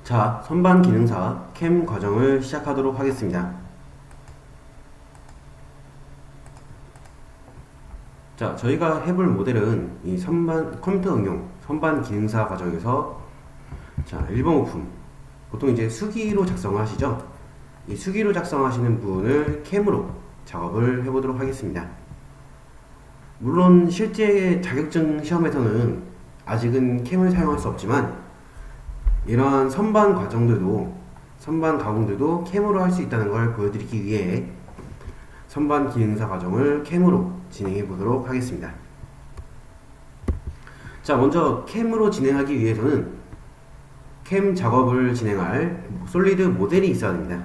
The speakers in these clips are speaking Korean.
자, 선반 기능사 캠 과정을 시작하도록 하겠습니다. 자, 저희가 해볼 모델은 이 컴퓨터 응용 선반 기능사 과정에서 자, 1번 부품 보통 이제 수기로 작성을 하시죠. 이 수기로 작성하시는 부분을 캠으로 작업을 해보도록 하겠습니다. 물론 실제 자격증 시험에서는 아직은 캠을 사용할 수 없지만 이러한 선반 가공들도 캠으로 할 수 있다는 걸 보여드리기 위해 선반 기능사 과정을 캠으로 진행해 보도록 하겠습니다. 자, 먼저 캠으로 진행하기 위해서는 캠 작업을 진행할 솔리드 모델이 있어야 됩니다.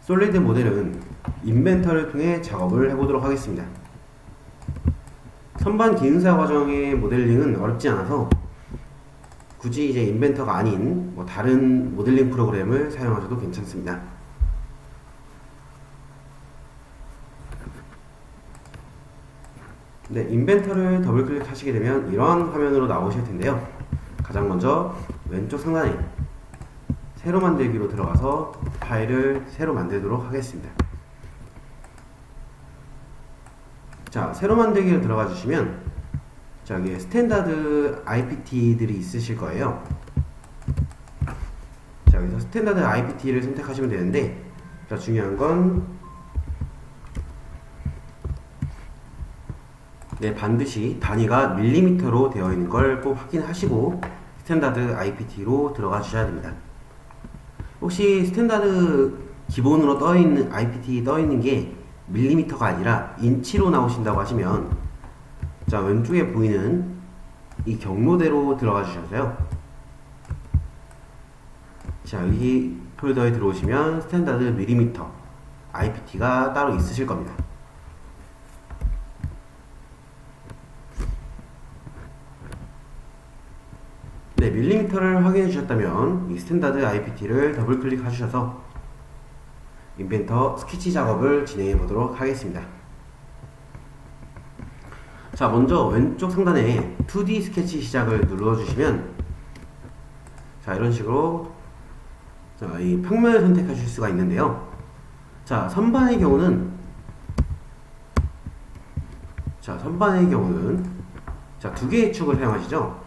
솔리드 모델은 인벤터를 통해 작업을 해보도록 하겠습니다. 선반 기능사 과정의 모델링은 어렵지 않아서 굳이 이제 인벤터가 아닌 다른 모델링 프로그램을 사용하셔도 괜찮습니다. 네, 인벤터를 더블 클릭하시게 되면 이러한 화면으로 나오실 텐데요. 가장 먼저 왼쪽 상단에 새로 만들기로 들어가서 파일을 새로 만들도록 하겠습니다. 자, 새로 만들기로 들어가 주시면 자, 여기에 스탠다드 IPT들이 있으실 거예요. 자, 여기서 스탠다드 IPT를 선택하시면 되는데, 자, 중요한 건 네, 반드시 단위가 밀리미터로 되어 있는 걸 꼭 확인하시고 스탠다드 IPT로 들어가 주셔야 됩니다. 혹시 스탠다드 기본으로 떠있는 IPT 떠있는 게 밀리미터가 아니라 인치로 나오신다고 하시면 자, 왼쪽에 보이는 이 경로대로 들어가 주셔서요. 자, 이 폴더에 들어오시면 스탠다드 밀리미터 IPT가 따로 있으실 겁니다. 네, 밀리미터를 확인해 주셨다면 이 스탠다드 IPT를 더블 클릭해 주셔서 인벤터 스케치 작업을 진행해 보도록 하겠습니다. 자, 먼저 왼쪽 상단에 2D 스케치 시작을 눌러주시면 자, 이런 식으로 자, 이 평면을 선택하실 수가 있는데요. 자, 선반의 경우는 자, 두 개의 축을 사용하시죠.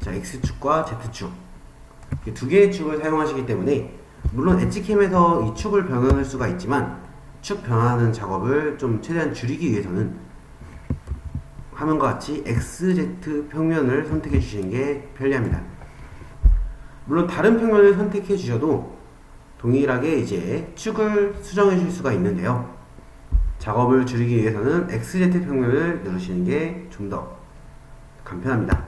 자, X축과 Z축 두 개의 축을 사용하시기 때문에 물론 엣지캠에서 이 축을 변환할 수가 있지만 축 변환하는 작업을 좀 최대한 줄이기 위해서는 화면과 같이 XZ 평면을 선택해 주시는 게 편리합니다. 물론 다른 평면을 선택해 주셔도 동일하게 이제 축을 수정해 줄 수가 있는데요. 작업을 줄이기 위해서는 XZ 평면을 누르시는 게 좀 더 간편합니다.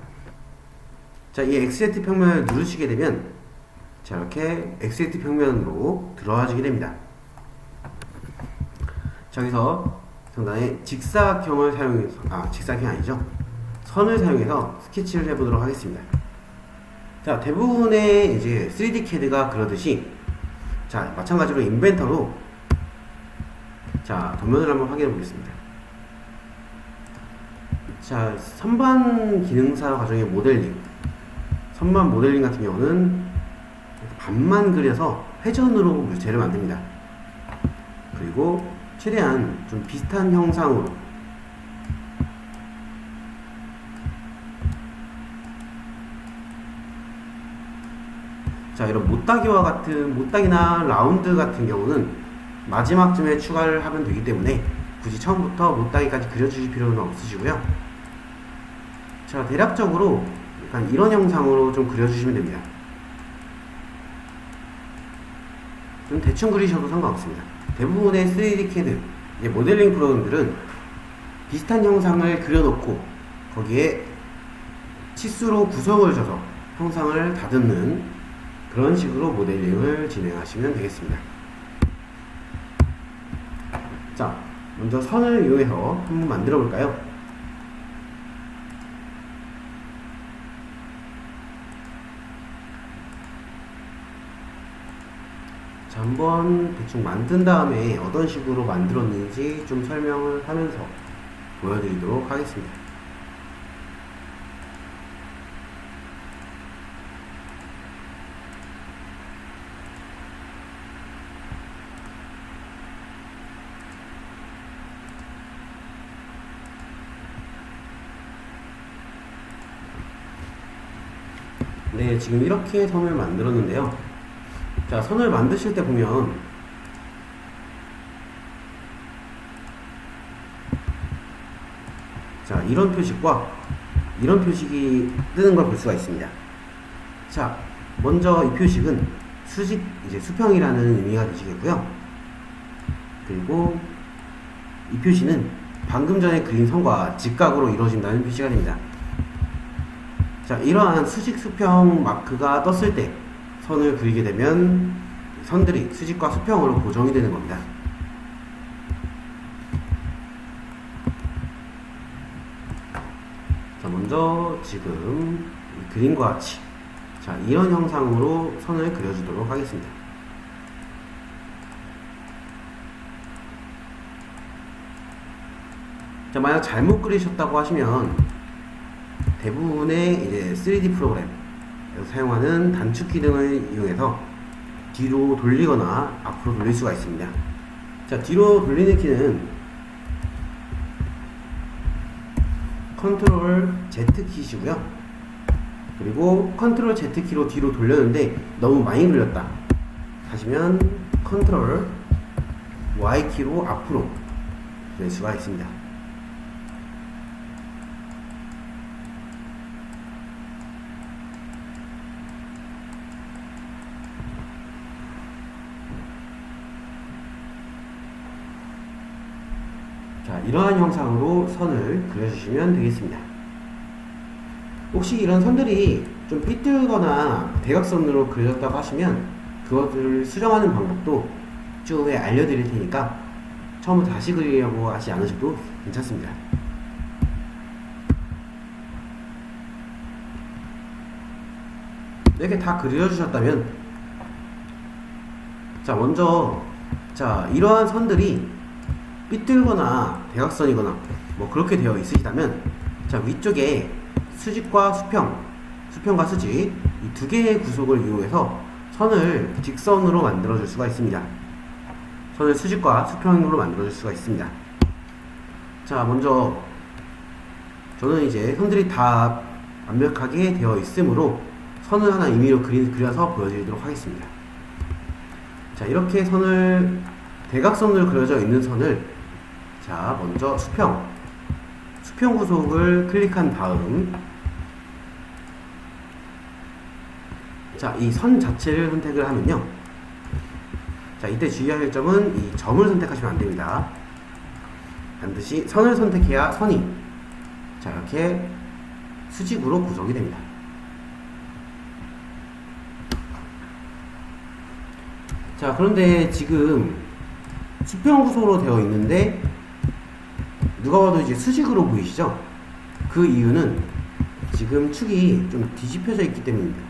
자, 이 XZ 평면을 누르시게 되면 자, 이렇게 XZ 평면으로 들어와지게 됩니다. 자, 여기서 상단에 직사각형을 사용해서 직사각형 아니죠? 선을 사용해서 스케치를 해보도록 하겠습니다. 자, 대부분의 이제 3D CAD가 그러듯이 자, 마찬가지로 인벤터로 자, 도면을 한번 확인해 보겠습니다. 자, 선반 기능사 과정의 선반 모델링 같은 경우는 반만 그려서 회전으로 물체를 만듭니다. 그리고 최대한 좀 비슷한 형상으로 자, 이런 못다기나 라운드 같은 경우는 마지막쯤에 추가를 하면 되기 때문에 굳이 처음부터 못다기까지 그려주실 필요는 없으시고요. 자, 대략적으로 약간 이런 형상으로 좀 그려주시면 됩니다. 좀 대충 그리셔도 상관없습니다. 대부분의 3D CAD 모델링 프로그램들은 비슷한 형상을 그려놓고 거기에 치수로 구성을 줘서 형상을 다듬는 그런 식으로 모델링을 진행하시면 되겠습니다. 자, 먼저 선을 이용해서 한번 만들어 볼까요? 자, 한번 대충 만든 다음에 어떤 식으로 만들었는지 좀 설명을 하면서 보여드리도록 하겠습니다. 네, 지금 이렇게 선을 만들었는데요. 자, 선을 만드실 때 보면 자, 이런 표식과 이런 표식이 뜨는 걸 볼 수가 있습니다. 자, 먼저 이 표식은 수직, 이제 수평이라는 의미가 되시겠고요. 그리고 이 표시는 방금 전에 그린 선과 직각으로 이루어진다는 표시가 됩니다. 자, 이러한 수직, 수평 마크가 떴을 때 선을 그리게 되면 선들이 수직과 수평으로 고정이 되는 겁니다. 자, 먼저 지금 이 그림과 같이 자, 이런 형상으로 선을 그려주도록 하겠습니다. 자, 만약 잘못 그리셨다고 하시면 대부분의 이제 3D 프로그램에서 사용하는 단축키 등을 이용해서 뒤로 돌리거나 앞으로 돌릴 수가 있습니다. 자, 뒤로 돌리는 키는 컨트롤 Z 키시고요. 그리고 컨트롤 Z 키로 뒤로 돌렸는데 너무 많이 돌렸다 하시면 컨트롤 Y 키로 앞으로 돌릴 수가 있습니다. 자, 이러한 형상으로 선을 그려주시면 되겠습니다. 혹시 이런 선들이 좀 삐뚤거나 대각선으로 그려졌다고 하시면 그것들을 수정하는 방법도 추후에 알려드릴 테니까 처음부터 다시 그리려고 하지 않으셔도 괜찮습니다. 이렇게 다 그려주셨다면 자, 먼저 자, 이러한 선들이 삐뚤거나 대각선이거나 뭐 그렇게 되어 있으시다면 자, 위쪽에 수직과 수평, 수평과 수직 이 두 개의 구속을 이용해서 선을 직선으로 만들어 줄 수가 있습니다. 선을 수직과 수평으로 만들어 줄 수가 있습니다. 자, 먼저 저는 이제 선들이 다 완벽하게 되어 있으므로 선을 하나 임의로 그려서 보여드리도록 하겠습니다. 자, 이렇게 선을 대각선으로 그려져 있는 선을 자, 먼저 수평 구속을 클릭한 다음 자, 이 선 자체를 선택을 하면요. 자, 이때 주의할 점은 이 점을 선택하시면 안 됩니다. 반드시 선을 선택해야 선이 자, 이렇게 수직으로 구성이 됩니다. 자, 그런데 지금 수평 구속으로 되어 있는데 누가 봐도 이제 수직으로 보이시죠? 그 이유는 지금 축이 좀 뒤집혀져 있기 때문입니다.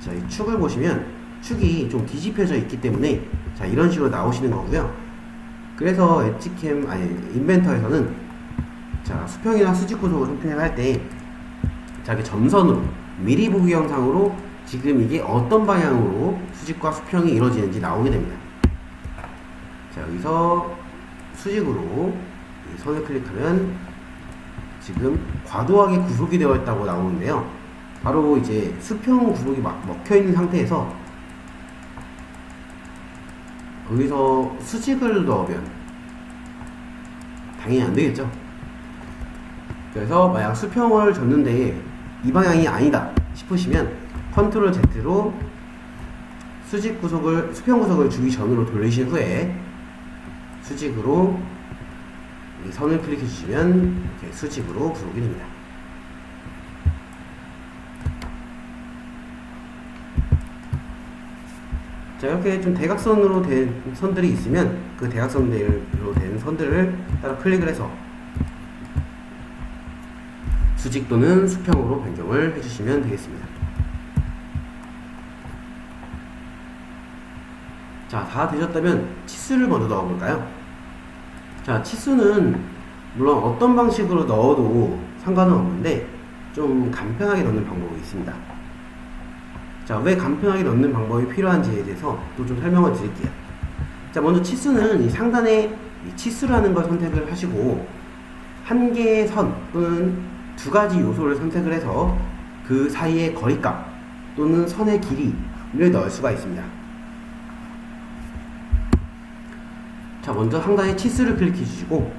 자, 이 축을 보시면 축이 좀 뒤집혀져 있기 때문에 자, 이런 식으로 나오시는 거고요. 그래서 엣지캠 인벤터에서는 자, 수평이나 수직 구속을 선택할 때 자, 이렇게 점선으로 미리 보기 영상으로 지금 이게 어떤 방향으로 수직과 수평이 이루어지는지 나오게 됩니다. 자, 여기서 수직으로 이 선을 클릭하면 지금 과도하게 구속이 되어 있다고 나오는데요. 바로 이제 수평 구속이 막 먹혀 있는 상태에서 여기서 수직을 넣으면 당연히 안 되겠죠. 그래서 만약 수평을 줬는데 이 방향이 아니다 싶으시면 컨트롤 Z로 수평 구속을 주기 전으로 돌리신 후에 수직으로 이 선을 클릭해 주시면 이렇게 수직으로 구속이 됩니다. 자, 이렇게 좀 대각선으로 된 선들이 있으면 그 대각선으로 된 선들을 따라 클릭을 해서 수직 또는 수평으로 변경을 해주시면 되겠습니다. 자, 다 되셨다면 치수를 먼저 넣어볼까요? 자, 치수는 물론 어떤 방식으로 넣어도 상관은 없는데 좀 간편하게 넣는 방법이 있습니다. 자, 왜 간편하게 넣는 방법이 필요한지에 대해서 또 좀 설명을 드릴게요. 자, 먼저 치수는 이 상단에 이 치수라는 걸 선택을 하시고 한 개의 선 또는 두 가지 요소를 선택을 해서 그 사이의 거리값 또는 선의 길이를 넣을 수가 있습니다. 자, 먼저 상단에 치수를 클릭해 주시고,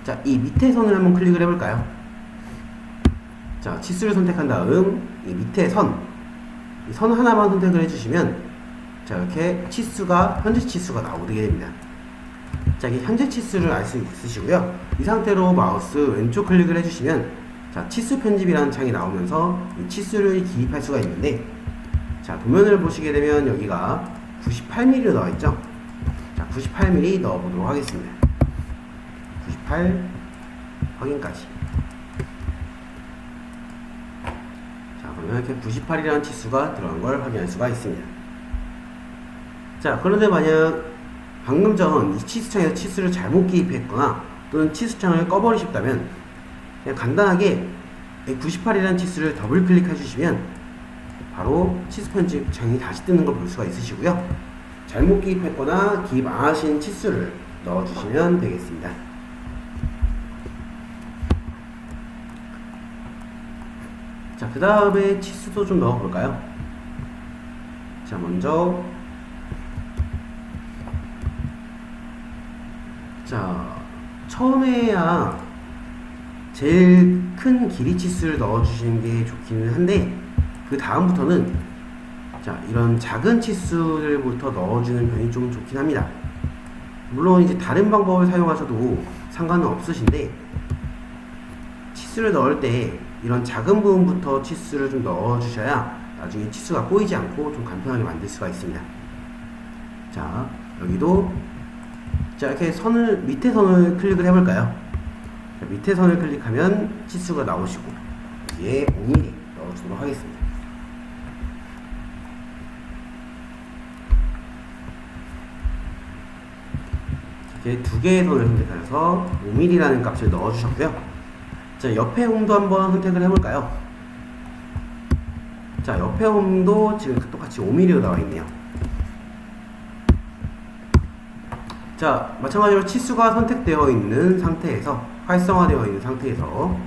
자, 이 밑에 선을 한번 클릭을 해볼까요? 자, 치수를 선택한 다음 이 밑에 이 선 하나만 선택을 해주시면, 자, 이렇게 치수가 현재 치수가 나오게 됩니다. 자, 이게 현재 치수를 알 수 있으시고요. 이 상태로 마우스 왼쪽 클릭을 해주시면, 자, 치수 편집이라는 창이 나오면서 이 치수를 기입할 수가 있는데, 자, 도면을 보시게 되면 여기가 98mm로 나와 있죠. 자, 98mm 넣어 보도록 하겠습니다. 98 확인까지. 자, 그러면 이렇게 98이라는 치수가 들어간 걸 확인할 수가 있습니다. 자, 그런데 만약 방금 전 이 치수창에서 치수를 잘못 기입했거나 또는 치수창을 꺼버리셨다면, 그냥 간단하게 98이라는 치수를 더블 클릭해 주시면 바로 치수 편집 창이 다시 뜨는 걸 볼 수가 있으시고요. 잘못 기입했거나 기입 안 하신 치수를 넣어 주시면 되겠습니다. 자, 그 다음에 치수도 좀 넣어 볼까요? 자, 먼저 처음에야 제일 큰 길이 치수를 넣어 주시는 게 좋기는 한데, 그 다음부터는 이런 작은 치수들부터 넣어주는 편이 좀 좋긴 합니다. 물론 이제 다른 방법을 사용하셔도 상관은 없으신데, 치수를 넣을 때 이런 작은 부분부터 치수를 좀 넣어주셔야 나중에 치수가 꼬이지 않고 좀 간편하게 만들 수가 있습니다. 자, 여기도 이렇게 밑에 선을 클릭을 해볼까요? 자, 밑에 선을 클릭하면 치수가 나오시고, 여기에 5mm 넣어주도록 하겠습니다. 이렇게 두 개의 선을 선택해서 5mm라는 값을 넣어주셨고요. 자, 옆에 홈도 한번 선택을 해볼까요? 자, 옆에 홈도 지금 똑같이 5mm로 나와 있네요. 자, 마찬가지로 치수가 선택되어 있는 상태에서, 활성화되어 있는 상태에서,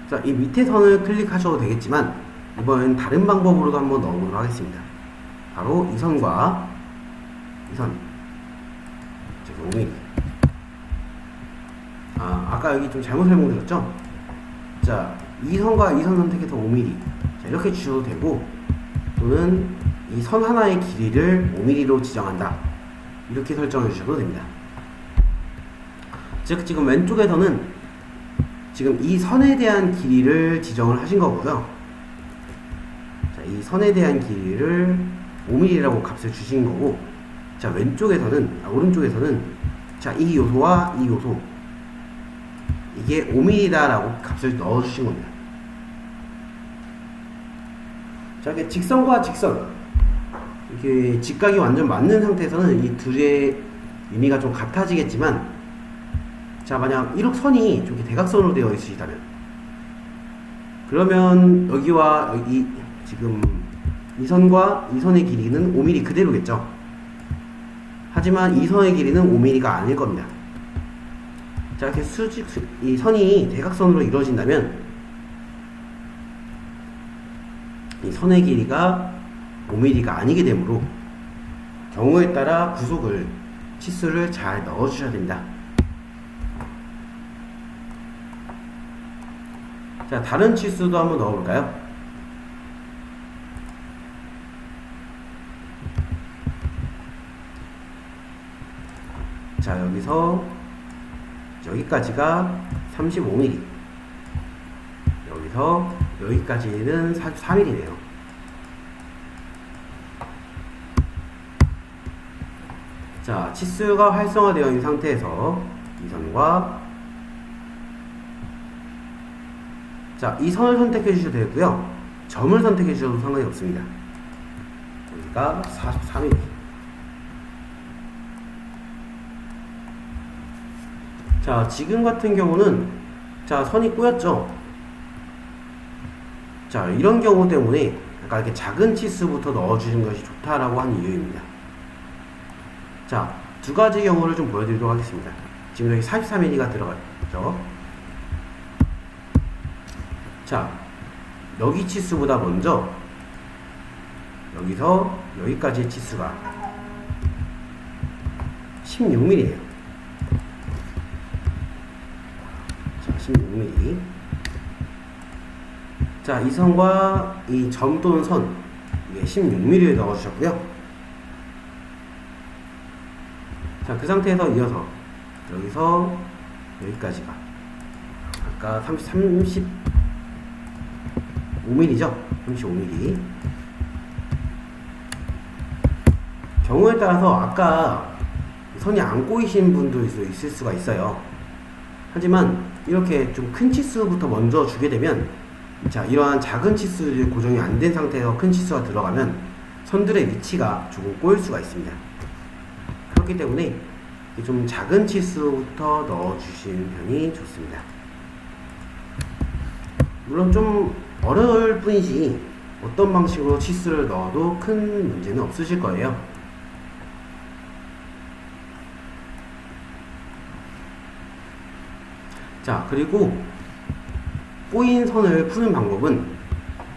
자, 이 밑에 선을 클릭하셔도 되겠지만 이번엔 다른 방법으로도 한번 넣어보도록 하겠습니다. 바로 이 선과 이 선, 5mm. 아까 여기 좀 잘못 설명드렸죠? 자, 이 선과 이 선 선택해서 5mm. 자, 이렇게 주셔도 되고, 또는 이 선 하나의 길이를 5mm로 지정한다, 이렇게 설정해 주셔도 됩니다. 즉, 지금 왼쪽에서는 지금 이 선에 대한 길이를 지정을 하신 거고요. 자, 이 선에 대한 길이를 5mm라고 값을 주신 거고, 자, 오른쪽에서는 자, 이 요소와 이 요소, 이게 5mm다라고 값을 넣어 주신 겁니다. 자, 이렇게 직선과 직선, 이게 직각이 완전 맞는 상태에서는 이 둘의 의미가 좀 같아지겠지만, 자, 만약 이렇게 선이 좀 대각선으로 되어 있으시다면, 그러면 여기와 여기 지금 이 선과 이 선의 길이는 5mm 그대로겠죠. 하지만 이 선의 길이는 5mm가 아닐 겁니다. 자, 이렇게 이 선이 대각선으로 이루어진다면 이 선의 길이가 5mm가 아니게 되므로 경우에 따라 치수를 잘 넣어 주셔야 됩니다. 자, 다른 치수도 한번 넣어 볼까요? 자, 여기까지가 35mm, 여기서 여기까지는 44mm네요. 자, 치수가 활성화되어 있는 상태에서 이 선과, 자, 이 선을 선택해 주셔도 되고요, 점을 선택해 주셔도 상관이 없습니다. 여기가 44mm. 자, 지금 같은 경우는, 자, 선이 꼬였죠? 자, 이런 경우 때문에 약간 이렇게 작은 치수부터 넣어주시는 것이 좋다라고 하는 이유입니다. 자, 두 가지 경우를 좀 보여드리도록 하겠습니다. 지금 여기 44mm가 그죠? 자, 여기 치수보다 먼저 여기서 여기까지의 치수가 16mm네요. 자, 16mm. 자, 이 선과 이 점 또는 선, 이게 16mm를 넣어주셨고요. 자, 그 상태에서 이어서 여기서 여기까지가 아까 35mm죠? 35mm. 경우에 따라서 아까 선이 안 꼬이신 분도 있을 수가 있어요. 하지만 이렇게 좀 큰 치수부터 먼저 주게 되면, 자, 이러한 작은 치수들이 고정이 안 된 상태에서 큰 치수가 들어가면 선들의 위치가 조금 꼬일 수가 있습니다. 그렇기 때문에 좀 작은 치수부터 넣어주시는 편이 좋습니다. 물론 좀 어려울 뿐이지 어떤 방식으로 치수를 넣어도 큰 문제는 없으실 거예요. 자, 그리고 꼬인 선을 푸는 방법은,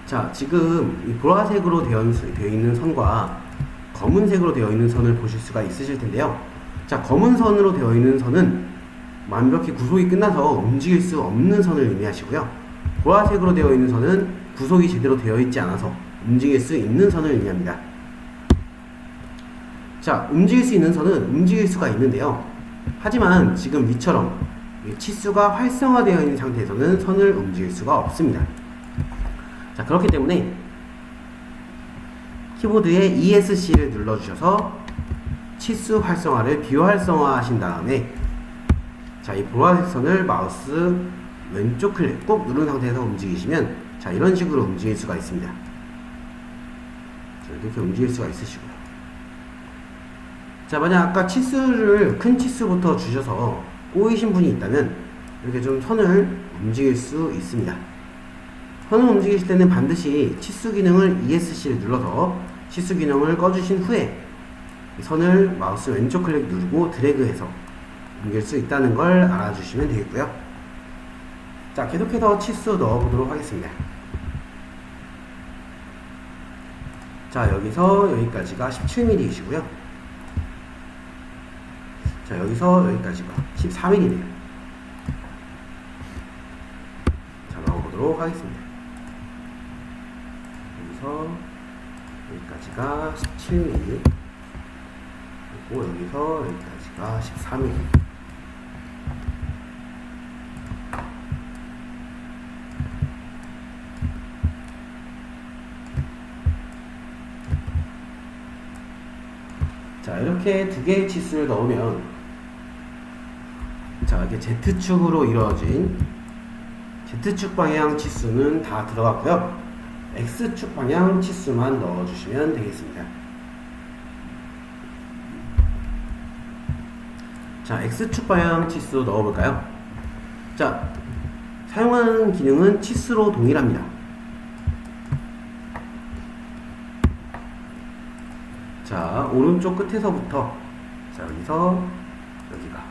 자, 지금 이 보라색으로 되어 있는 선과 검은색으로 되어 있는 선을 보실 수가 있으실 텐데요. 자, 검은 선으로 되어 있는 선은 완벽히 구속이 끝나서 움직일 수 없는 선을 의미하시고요. 보라색으로 되어 있는 선은 구속이 제대로 되어 있지 않아서 움직일 수 있는 선을 의미합니다. 자, 움직일 수 있는 선은 움직일 수가 있는데요. 하지만 지금 위처럼 치수가 활성화되어 있는 상태에서는 선을 움직일 수가 없습니다. 자, 그렇기 때문에 키보드에 ESC를 눌러주셔서 치수 활성화를 비활성화 하신 다음에, 자, 이 보라색 선을 마우스 왼쪽 클릭 꾹 누른 상태에서 움직이시면, 자, 이런 식으로 움직일 수가 있습니다. 자, 이렇게 움직일 수가 있으시고요. 자, 만약 아까 치수를 큰 치수부터 주셔서 꼬이신 분이 있다면 이렇게 좀 선을 움직일 수 있습니다. 선을 움직이실 때는 반드시 치수 기능을 ESC를 눌러서 치수 기능을 꺼주신 후에 선을 마우스 왼쪽 클릭 누르고 드래그해서 옮길 수 있다는 걸 알아주시면 되겠고요. 자, 계속해서 치수 넣어보도록 하겠습니다. 자, 여기서 여기까지가 17mm이시고요. 자, 여기서 여기까지가 14mm네요. 자, 넣어보도록 하겠습니다. 여기서 여기까지가 17mm, 그리고 여기서 여기까지가 14mm. 자, 이렇게 두 개의 치수를 넣으면, 자, 이게 Z축으로 이루어진 Z축 방향 치수는 다 들어갔고요. X축 방향 치수만 넣어주시면 되겠습니다. 자, X축 방향 치수 넣어볼까요? 자, 사용하는 기능은 치수로 동일합니다. 자, 오른쪽 끝에서부터, 자, 여기서 여기가.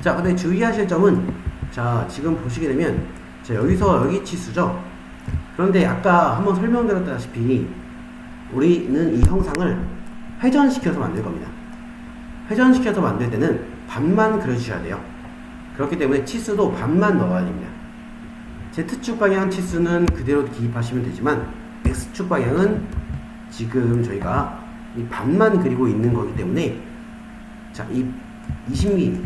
자, 근데 주의하실 점은, 자, 지금 보시게 되면, 자, 여기서 여기 치수죠. 그런데 아까 한번 설명드렸다시피 우리는 이 형상을 회전시켜서 만들 겁니다. 회전시켜서 만들 때는 반만 그려주셔야 돼요. 그렇기 때문에 치수도 반만 넣어야 됩니다. Z축 방향 치수는 그대로 기입하시면 되지만, X축 방향은 지금 저희가 이 반만 그리고 있는 거기 때문에, 자, 이 20mm,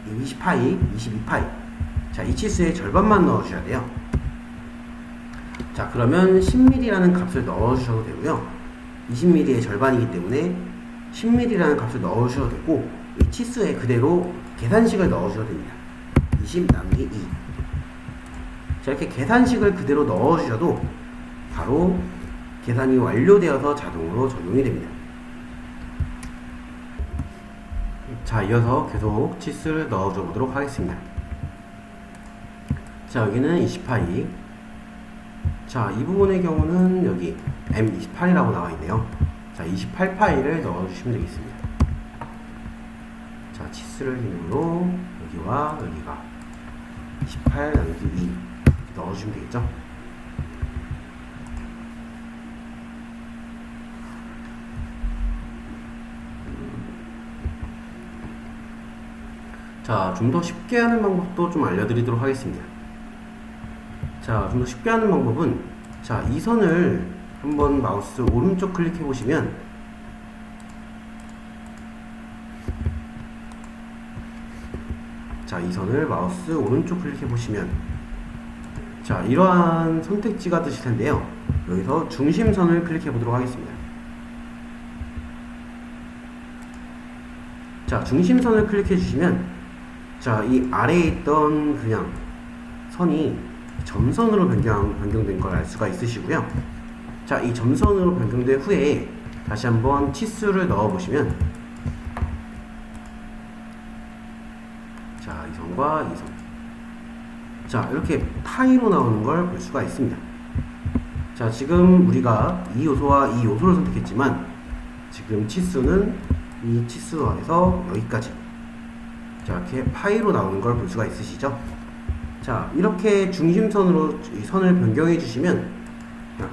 20파이, 22파이, 자, 이 치수의 절반만 넣어주셔야 돼요. 자, 그러면 10mm라는 값을 넣어주셔도 되고요. 20mm의 절반이기 때문에 10mm라는 값을 넣어주셔도 되고, 이 치수에 그대로 계산식을 넣어주셔도 됩니다. 20 나누기 2. 자, 이렇게 계산식을 그대로 넣어주셔도 바로 계산이 완료되어서 자동으로 적용이 됩니다. 자, 이어서 계속 치수를 넣어줘 보도록 하겠습니다. 자, 여기는 20파이. 자, 이 부분의 경우는 여기 M28이라고 나와 있네요. 자, 28파이를 넣어주시면 되겠습니다. 자, 치수를 기능으로 여기와 여기가 18 나누기 2 넣어주시면 되겠죠. 자, 좀 더 쉽게 하는 방법도 좀 알려드리도록 하겠습니다. 자, 좀 더 쉽게 하는 방법은, 자, 이 선을 한번 마우스 오른쪽 클릭해 보시면, 자, 이 선을 마우스 오른쪽 클릭해 보시면, 자, 이러한 선택지가 뜨실 텐데요. 여기서 중심선을 클릭해 보도록 하겠습니다. 자, 중심선을 클릭해 주시면, 자, 이 아래에 있던 그냥 선이 점선으로 변경된 걸 알 수가 있으시고요. 자, 이 점선으로 변경된 후에 다시 한번 치수를 넣어 보시면, 자, 이 선과 이 선, 자, 이렇게 파이로 나오는 걸 볼 수가 있습니다. 자, 지금 우리가 이 요소와 이 요소를 선택했지만 지금 치수는 이 치수에서 여기까지, 자, 이렇게 파이로 나오는 걸 볼 수가 있으시죠? 자, 이렇게 중심선으로 이 선을 변경해 주시면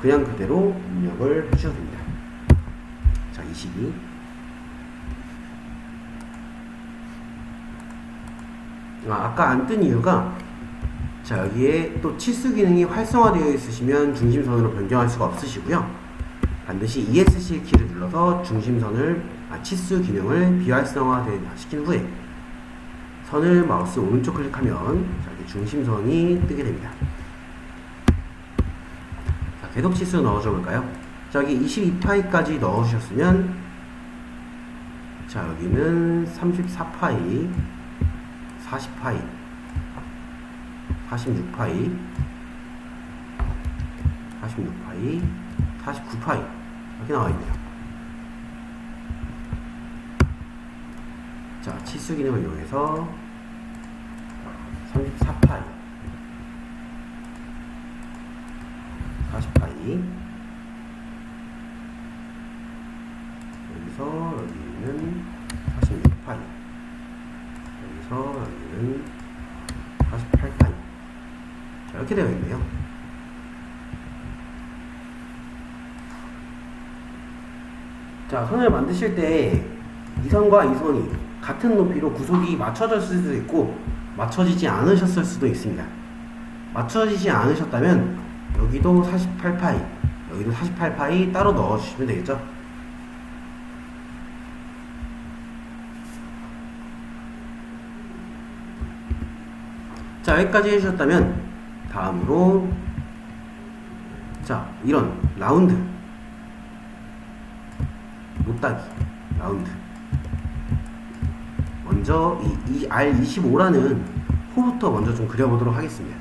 그냥 그대로 입력을 해주셔도 됩니다. 자, 22. 아까 안 뜬 이유가, 자, 여기에 또 치수 기능이 활성화되어 있으시면 중심선으로 변경할 수가 없으시고요. 반드시 ESC 키를 눌러서 치수 기능을 비활성화 시킨 후에 선을 마우스 오른쪽 클릭하면, 자, 이렇게 중심선이 뜨게 됩니다. 자, 계속 치수 넣어줘 볼까요? 자, 여기 22파이까지 넣어주셨으면, 자, 여기는 34파이, 40파이, 46파이, 46파이, 49파이 이렇게 나와있네요. 자, 치수 기능을 이용해서 34파이, 40파이, 여기서 여기는 46파이, 여기서 여기는 48파이, 자, 이렇게 되어 있네요. 자, 선을 만드실 때 이 선과 이 선이 같은 높이로 구속이 맞춰졌을 수도 있고 맞춰지지 않으셨을 수도 있습니다. 맞춰지지 않으셨다면 여기도 48파이, 여기도 48파이 따로 넣어주시면 되겠죠. 자, 여기까지 해주셨다면 다음으로, 자, 이런 라운드, 못따기 라운드, 먼저 이 R25라는 호부터 먼저 좀 그려보도록 하겠습니다.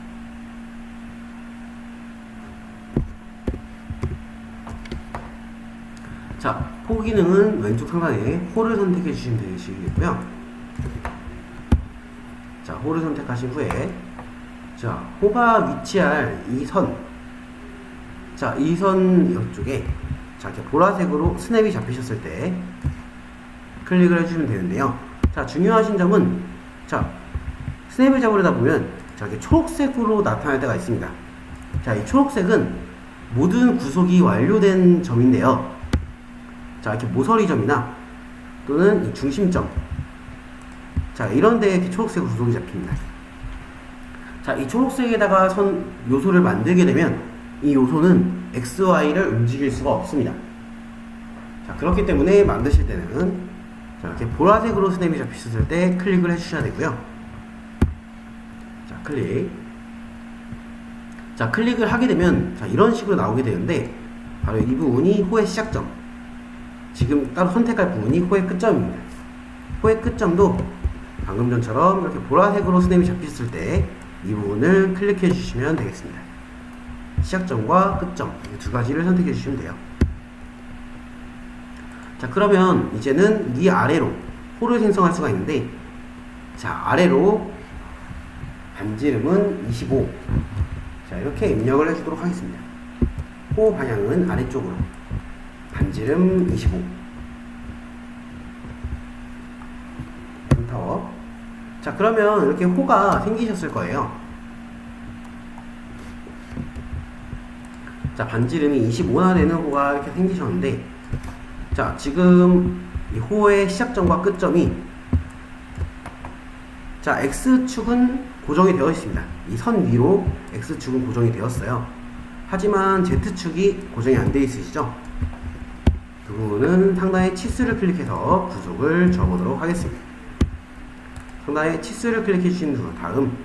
자, 호 기능은 왼쪽 상단에 호를 선택해 주시면 되시겠고요. 자, 호를 선택하신 후에, 자, 호가 위치할 이 선, 자, 이 선 이쪽에, 자, 이렇게 보라색으로 스냅이 잡히셨을 때 클릭을 해주시면 되는데요. 자, 중요하신 점은, 자, 스냅을 잡으려다 보면, 자, 이렇게 초록색으로 나타날 때가 있습니다. 자, 이 초록색은 모든 구속이 완료된 점인데요. 자, 이렇게 모서리점이나 또는 이 중심점, 자, 이런 데에 이렇게 초록색 구속이 잡힙니다. 자, 이 초록색에다가 선 요소를 만들게 되면 이 요소는 XY를 움직일 수가 없습니다. 자, 그렇기 때문에 만드실 때는, 자, 이렇게 보라색으로 스냅이 잡히셨을 때 클릭을 해주셔야 되고요. 자, 클릭. 자, 클릭을 하게 되면, 자, 이런 식으로 나오게 되는데, 바로 이 부분이 호의 시작점, 지금 따로 선택할 부분이 호의 끝점입니다. 호의 끝점도 방금 전처럼 이렇게 보라색으로 스냅이 잡혔을 때 이 부분을 클릭해 주시면 되겠습니다. 시작점과 끝점, 이 두 가지를 선택해 주시면 돼요. 자, 그러면 이제는 이 아래로 호를 생성할 수가 있는데, 자, 아래로 반지름은 25, 자, 이렇게 입력을 해주도록 하겠습니다. 호 방향은 아래쪽으로, 반지름 25, 엔터. 자, 그러면 이렇게 호가 생기셨을 거예요. 자, 반지름이 25나 되는 호가 이렇게 생기셨는데, 자, 지금 이 호의 시작점과 끝점이, 자, X축은 고정이 되어 있습니다. 이 선 위로 X축은 고정이 되었어요. 하지만 Z축이 고정이 안 되어 있으시죠? 그 부분은 상단의 치수를 클릭해서 구속을 줘보도록 하겠습니다. 상단의 치수를 클릭해 주신 후 다음,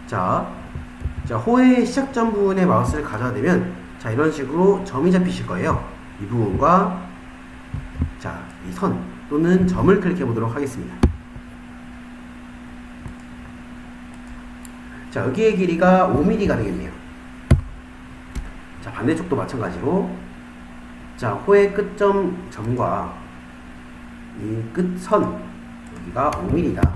자, 호의 시작점 부분에 마우스를 가져다 대면, 자, 이런 식으로 점이 잡히실 거예요. 이 부분과, 자, 이 선 또는 점을 클릭해 보도록 하겠습니다. 자, 여기의 길이가 5mm가 되겠네요. 자, 반대쪽도 마찬가지로, 자, 호의 끝점 점과 이 끝선 여기가 5mm다.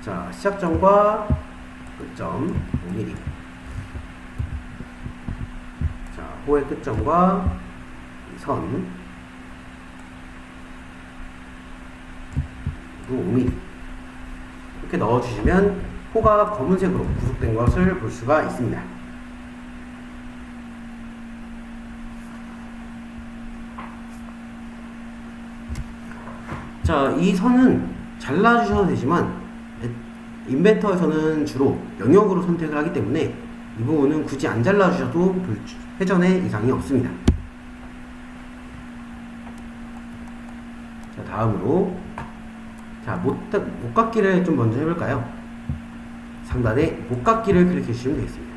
자, 시작점과 끝점 5mm. 자, 호의 끝점과 이 선 5mm. 이렇게 넣어주시면 호가 검은색으로 구속된 것을 볼 수가 있습니다. 자, 이 선은 잘라주셔도 되지만 인벤터에서는 주로 영역으로 선택을 하기 때문에 이 부분은 굳이 안 잘라주셔도 회전에 이상이 없습니다. 자, 다음으로, 자, 목깎기를 좀 먼저 해볼까요? 상단에 목깎기를 클릭해 주시면 되겠습니다.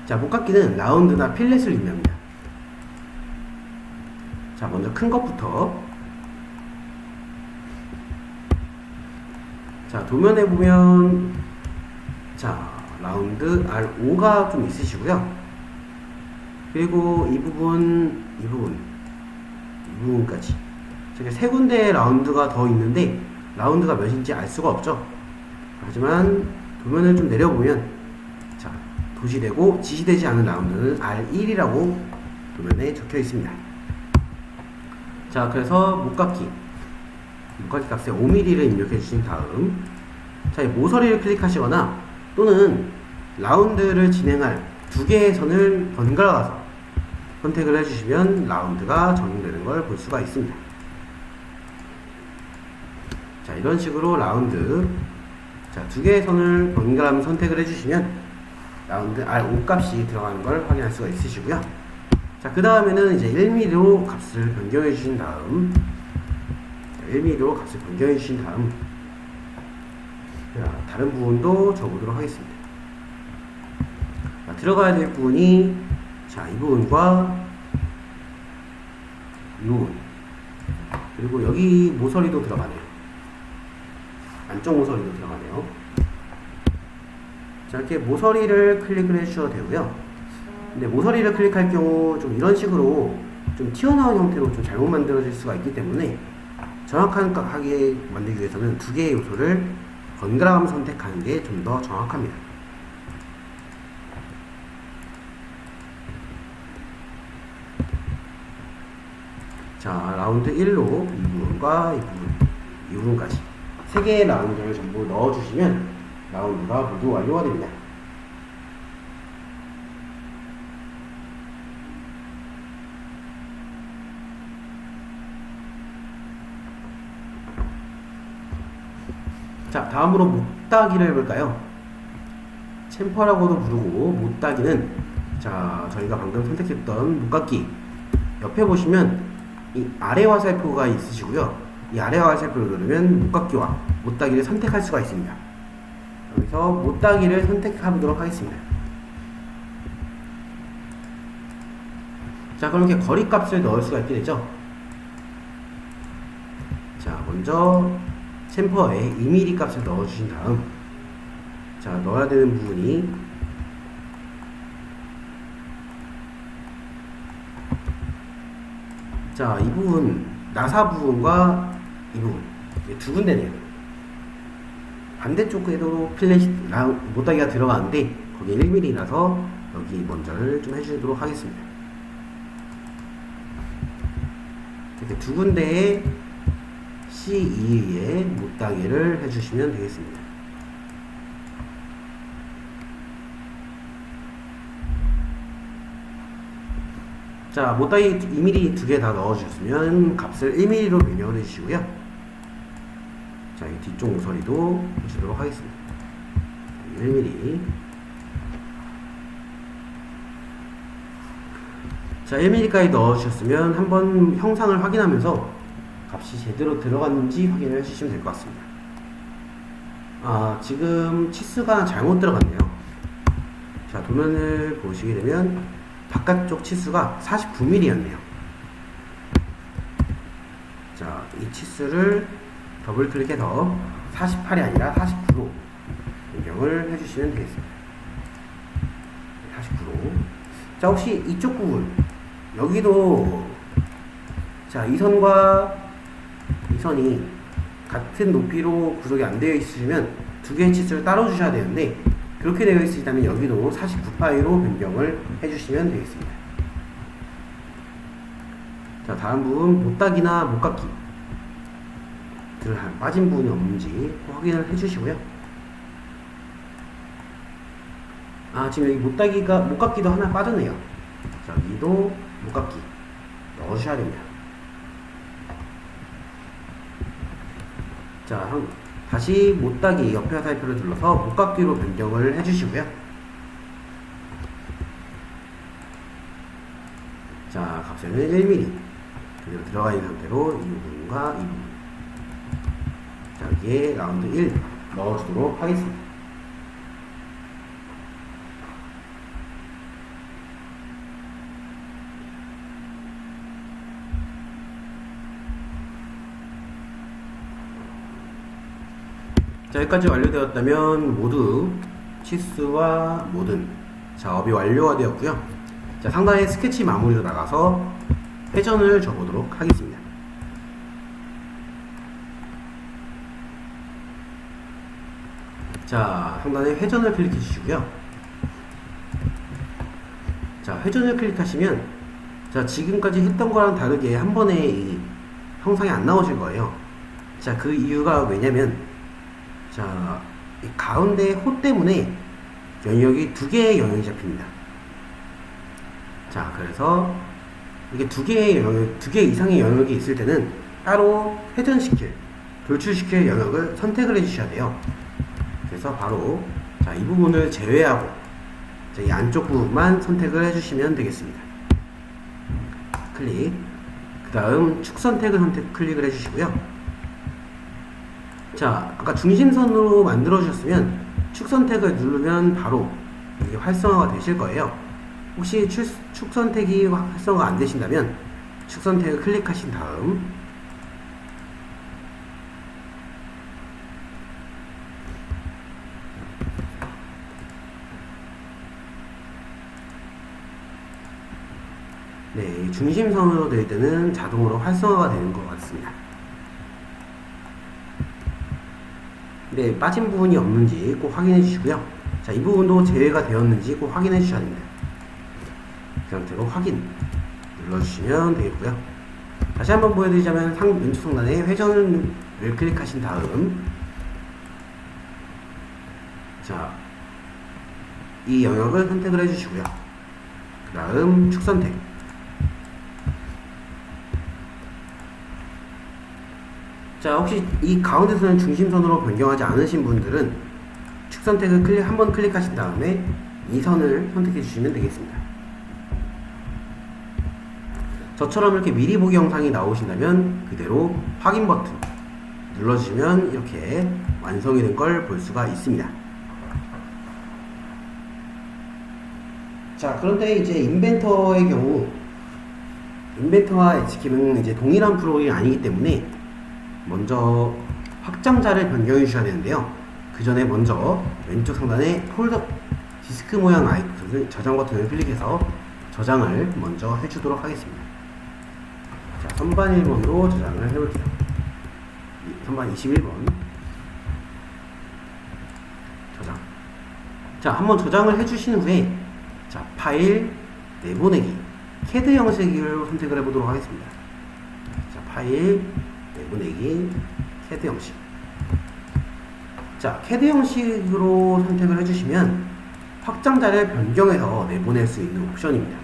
자, 목깎기는 라운드나 필렛을 의미합니다. 자, 먼저 큰 것부터, 자, 도면에 보면, 자, 라운드 R5가 좀 있으시고요. 그리고 이 부분까지. 저게 세 군데의 라운드가 더 있는데, 라운드가 몇인지 알 수가 없죠. 하지만 도면을 좀 내려보면, 자, 도시되고 지시되지 않은 라운드는 R1이라고 도면에 적혀 있습니다. 자, 그래서 목깎기 값에 5mm를 입력해 주신 다음, 자, 이 모서리를 클릭하시거나 또는 라운드를 진행할 두 개의 선을 번갈아가서 선택을 해주시면 라운드가 적용되는 걸 볼 수가 있습니다. 자, 이런 식으로 라운드, 자, 두 개의 선을 번갈아 선택을 해주시면 라운드 R5 값이 들어가는 걸 확인할 수가 있으시고요. 자, 그 다음에는 이제 1mm로 값을 변경해 주신 다음, 1mm로 값을 변경해 주신 다음, 자, 다른 부분도 적어보도록 하겠습니다. 자, 들어가야 될 부분이, 자, 이 부분과 이 부분, 그리고 여기 모서리도 들어가네요. 안쪽 모서리도 들어가네요. 자, 이렇게 모서리를 클릭을 해주셔도 되고요. 근데 모서리를 클릭할 경우 좀 이런 식으로 좀 튀어나온 형태로 좀 잘못 만들어질 수가 있기 때문에 정확하게 만들기 위해서는 두 개의 요소를 번갈아가며 선택하는 게 좀 더 정확합니다. 자, 라운드 1로 이 부분과 이 부분까지 세 개의 라운드를 전부 넣어주시면 라운드가 모두 완료가 됩니다. 자, 다음으로 못따기를 해볼까요? 챔퍼라고도 부르고, 못따기는, 자, 저희가 방금 선택했던 목깎기 옆에 보시면 이 아래 화살표가 있으시고요. 이 아래 화살표를 누르면 목깎기와 못따기를 선택할 수가 있습니다. 여기서 못따기를 선택해보도록 하겠습니다. 자, 그럼 이렇게 거리 값을 넣을 수가 있게 되죠. 자, 먼저 챔퍼에 2mm 값을 넣어주신 다음, 자, 넣어야 되는 부분이, 자, 이 부분, 나사 부분과 이 부분, 두 군데네요. 반대쪽에도 필렛 못따기가 들어가는데 거기에 1mm라서 여기 먼저를 좀 해주도록 하겠습니다. 두 군데에 C2에 못따기를 해주시면 되겠습니다. 자, 못따기 2mm 두 개 다 넣어주셨으면 값을 1mm로 변경을 해주시고요. 자, 이 뒤쪽 모서리도 해주도록 하겠습니다. 1mm. 자, 1mm까지 넣어주셨으면 한번 형상을 확인하면서 값이 제대로 들어갔는지 확인을 해주시면 될 것 같습니다. 지금 치수가 잘못 들어갔네요. 자, 도면을 보시게 되면 바깥쪽 치수가 49mm였네요. 자, 이 치수를 더블 클릭해서 48이 아니라 49로 변경을 해주시면 되겠습니다. 49로. 자, 혹시 이쪽 부분, 여기도, 자, 이 선과 이 선이 같은 높이로 구속이 안 되어 있으시면 두 개의 치수를 따로 주셔야 되는데, 그렇게 되어 있으시다면 여기도 49파이로 변경을 해주시면 되겠습니다. 자, 다음 부분, 못따기나 못깎기 빠진 부분이 없는지 확인을 해주시고요. 지금 여기 못깎기도 하나 빠졌네요. 자, 여기도 못깎기 넣어주셔야 됩니다. 자, 다시 못따기 옆에 화살표를 눌러서 못깎기로 변경을 해주시고요. 자, 값에는 1mm 그대로 들어가 있는 상태로 이 부분과 이 부분, 자, 여기에 라운드 1 넣어주도록 하겠습니다. 자, 여기까지 완료되었다면 모두 치수와 모든 작업이 완료가 되었고요. 자, 상단에 스케치 마무리로 나가서 회전을 줘보도록 하겠습니다. 자, 상단에 회전을 클릭해 주시고요. 자, 회전을 클릭하시면, 자, 지금까지 했던 거랑 다르게 한 번에 이 형상이 안 나오실 거예요. 자, 그 이유가 왜냐면, 자, 이 가운데 호 때문에 영역이 두 개의 영역이 잡힙니다. 자, 그래서 이게 두 개 이상의 영역이 있을 때는 따로 회전시킬, 돌출시킬 영역을 선택을 해주셔야 돼요. 그래서 바로, 자, 이 부분을 제외하고, 자, 이 안쪽 부분만 선택을 해주시면 되겠습니다. 클릭. 그 다음 축 선택을 클릭을 해주시고요. 자, 아까 중심선으로 만들어 주셨으면 축 선택을 누르면 바로 이게 활성화가 되실 거예요. 혹시 축 선택이 활성화가 안 되신다면 축 선택을 클릭하신 다음, 네, 중심선으로 될 때는 자동으로 활성화가 되는 것 같습니다. 네, 빠진 부분이 없는지 꼭 확인해 주시고요. 자, 이 부분도 제외가 되었는지 꼭 확인해 주셔야 됩니다. 그 상태로 확인 눌러주시면 되겠고요. 다시 한번 보여드리자면 왼쪽 상단에 회전을 클릭하신 다음, 자, 이 영역을 선택을 해주시고요. 그 다음 축 선택. 자, 혹시 이 가운데서는 중심선으로 변경하지 않으신 분들은 축 선택을 한번 클릭하신 다음에 이 선을 선택해 주시면 되겠습니다. 저처럼 이렇게 미리 보기 영상이 나오신다면 그대로 확인 버튼 눌러주시면 이렇게 완성이 된 걸 볼 수가 있습니다. 자, 그런데 이제 인벤터의 경우, 인벤터와 엣지캠은 이제 동일한 프로그램이 아니기 때문에 먼저 확장자를 변경해 주셔야 되는데요. 그 전에 먼저 왼쪽 상단에 폴더 디스크 모양 아이콘을 저장 버튼을 클릭해서 저장을 먼저 해주도록 하겠습니다. 자, 선반 1번으로 저장을 해볼게요. 선반 21번 저장. 자, 한번 저장을 해주신 후에, 자, 파일 내보내기 CAD 형식을 선택을 해보도록 하겠습니다. 자, 파일, 내보내기, CAD 형식. 자, CAD 형식으로 선택을 해주시면 확장자를 변경해서 내보낼 수 있는 옵션입니다.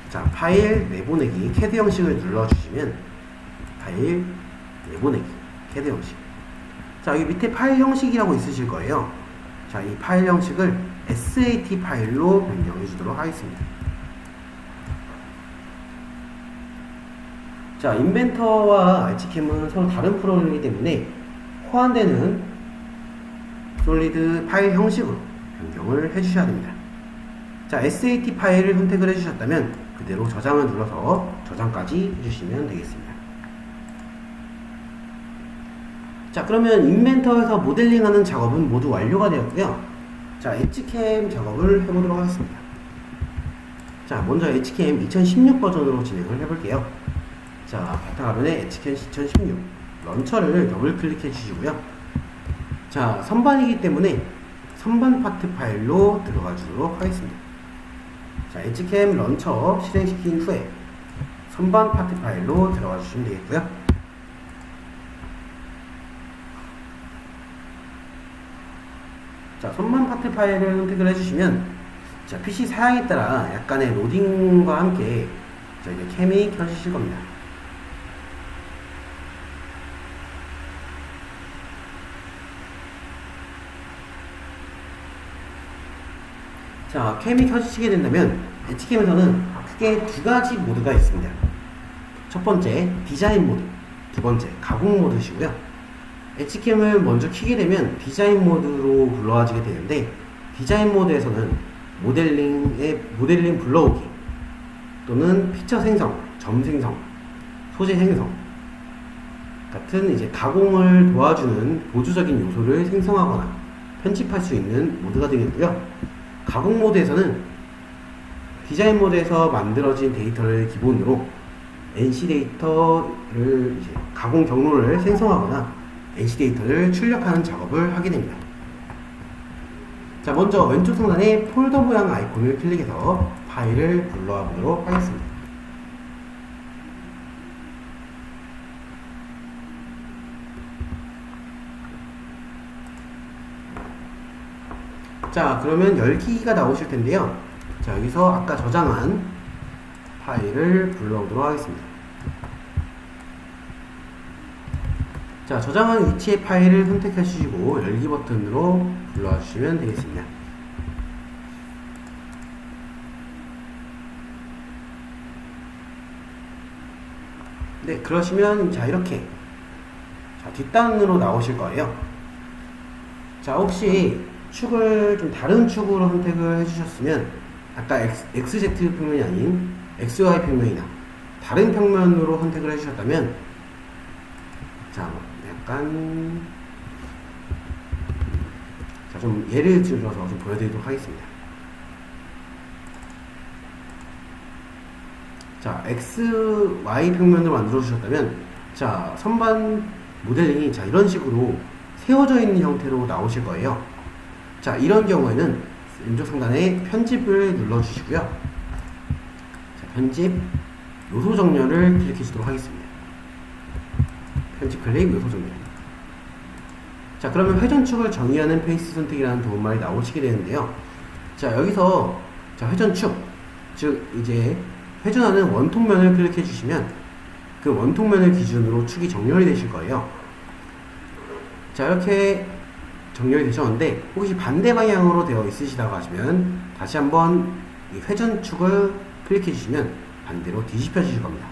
자, 파일, 내보내기, CAD 형식을 눌러주시면 파일, 내보내기, CAD 형식. 자, 여기 밑에 파일 형식이라고 있으실 거예요. 자, 이 파일 형식을 SAT 파일로 변경해 주도록 하겠습니다. 자, 인벤터와 아치캠은 서로 다른 프로그램이기 때문에 호환되는 솔리드 파일 형식으로 변경을 해주셔야 됩니다. 자, SAT 파일을 선택을 해주셨다면 그대로 저장을 눌러서 저장까지 해주시면 되겠습니다. 자, 그러면 인벤터에서 모델링하는 작업은 모두 완료가 되었고요. 자, 엣지캠 작업을 해보도록 하겠습니다. 자, 먼저 엣지캠 2016 버전으로 진행을 해볼게요. 자, 바탕화면에 엣지캠 2016 런처를 더블 클릭해 주시고요. 자, 선반이기 때문에 선반 파트 파일로 들어가 주도록 하겠습니다. 자, 엣지캠 런처 실행시킨 후에 선반 파트 파일로 들어가 주시면 되겠고요. 자, 선반 파트 파일을 선택을 해주시면 자, PC 사양에 따라 약간의 로딩과 함께 자, 이제 캠이 켜지실 겁니다. 자, 캠이 켜지시게 된다면 엣지캠에서는 크게 두 가지 모드가 있습니다. 첫 번째 디자인 모드, 두 번째 가공 모드시고요. 엣지캠을 먼저 켜게 되면 디자인 모드로 불러와지게 되는데, 디자인 모드에서는 모델링 불러오기 또는 피처 생성, 점 생성, 소재 생성 같은 이제 가공을 도와주는 보조적인 요소를 생성하거나 편집할 수 있는 모드가 되겠고요. 가공 모드에서는 디자인 모드에서 만들어진 데이터를 기본으로 NC 데이터를 이제 가공 경로를 생성하거나 NC 데이터를 출력하는 작업을 하게 됩니다. 자, 먼저 왼쪽 상단에 폴더 모양 아이콘을 클릭해서 파일을 불러와 보도록 하겠습니다. 자, 그러면 열기가 나오실 텐데요. 자, 여기서 아까 저장한 파일을 불러오도록 하겠습니다. 자, 저장한 위치의 파일을 선택해 주시고 열기 버튼으로 불러와 주시면 되겠습니다. 네, 그러시면 자, 이렇게 자, 뒷단으로 나오실 거예요. 자, 혹시 축을 좀 다른 축으로 선택을 해주셨으면 아까 XZ 평면이 아닌 XY 평면이나 다른 평면으로 선택을 해주셨다면 자, 약간 자, 좀 예를 들어서 좀 보여드리도록 하겠습니다. 자, XY 평면으로 만들어 주셨다면 자, 선반 모델링이 자, 이런 식으로 세워져 있는 형태로 나오실 거예요. 자, 이런 경우에는 왼쪽 상단에 편집을 눌러 주시고요. 자, 편집 요소 정렬을 클릭해 주도록 하겠습니다. 편집 클릭 요소 정렬. 자, 그러면 회전축을 정의하는 페이스 선택이라는 도움말이 나오시게 되는데요. 자, 여기서 자, 회전축, 즉 이제 회전하는 원통면을 클릭해 주시면 그 원통면을 기준으로 축이 정렬이 되실 거예요. 자, 이렇게 정렬이 되셨는데 혹시 반대 방향으로 되어 있으시다고 하시면 다시 한번 이 회전축을 클릭해 주시면 반대로 뒤집혀 주실 겁니다.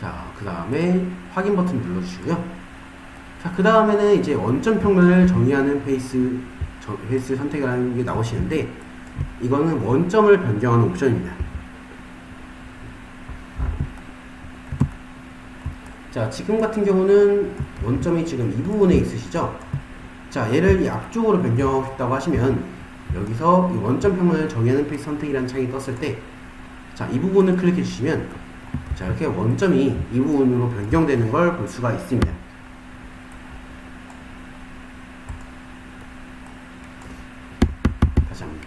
자, 그 다음에 확인 버튼 눌러 주시고요. 자, 그 다음에는 이제 원점 평면을 정의하는 페이스 선택이라는 게 나오시는데 이거는 원점을 변경하는 옵션입니다. 자, 지금 같은 경우는 원점이 지금 이 부분에 있으시죠? 자, 얘를 이 앞쪽으로 변경하고 싶다고 하시면 여기서 이 원점 평면을 정의하는 페이스 선택이라는 창이 떴을 때 자, 이 부분을 클릭해 주시면 자, 이렇게 원점이 이 부분으로 변경되는 걸 볼 수가 있습니다. 다시 한번.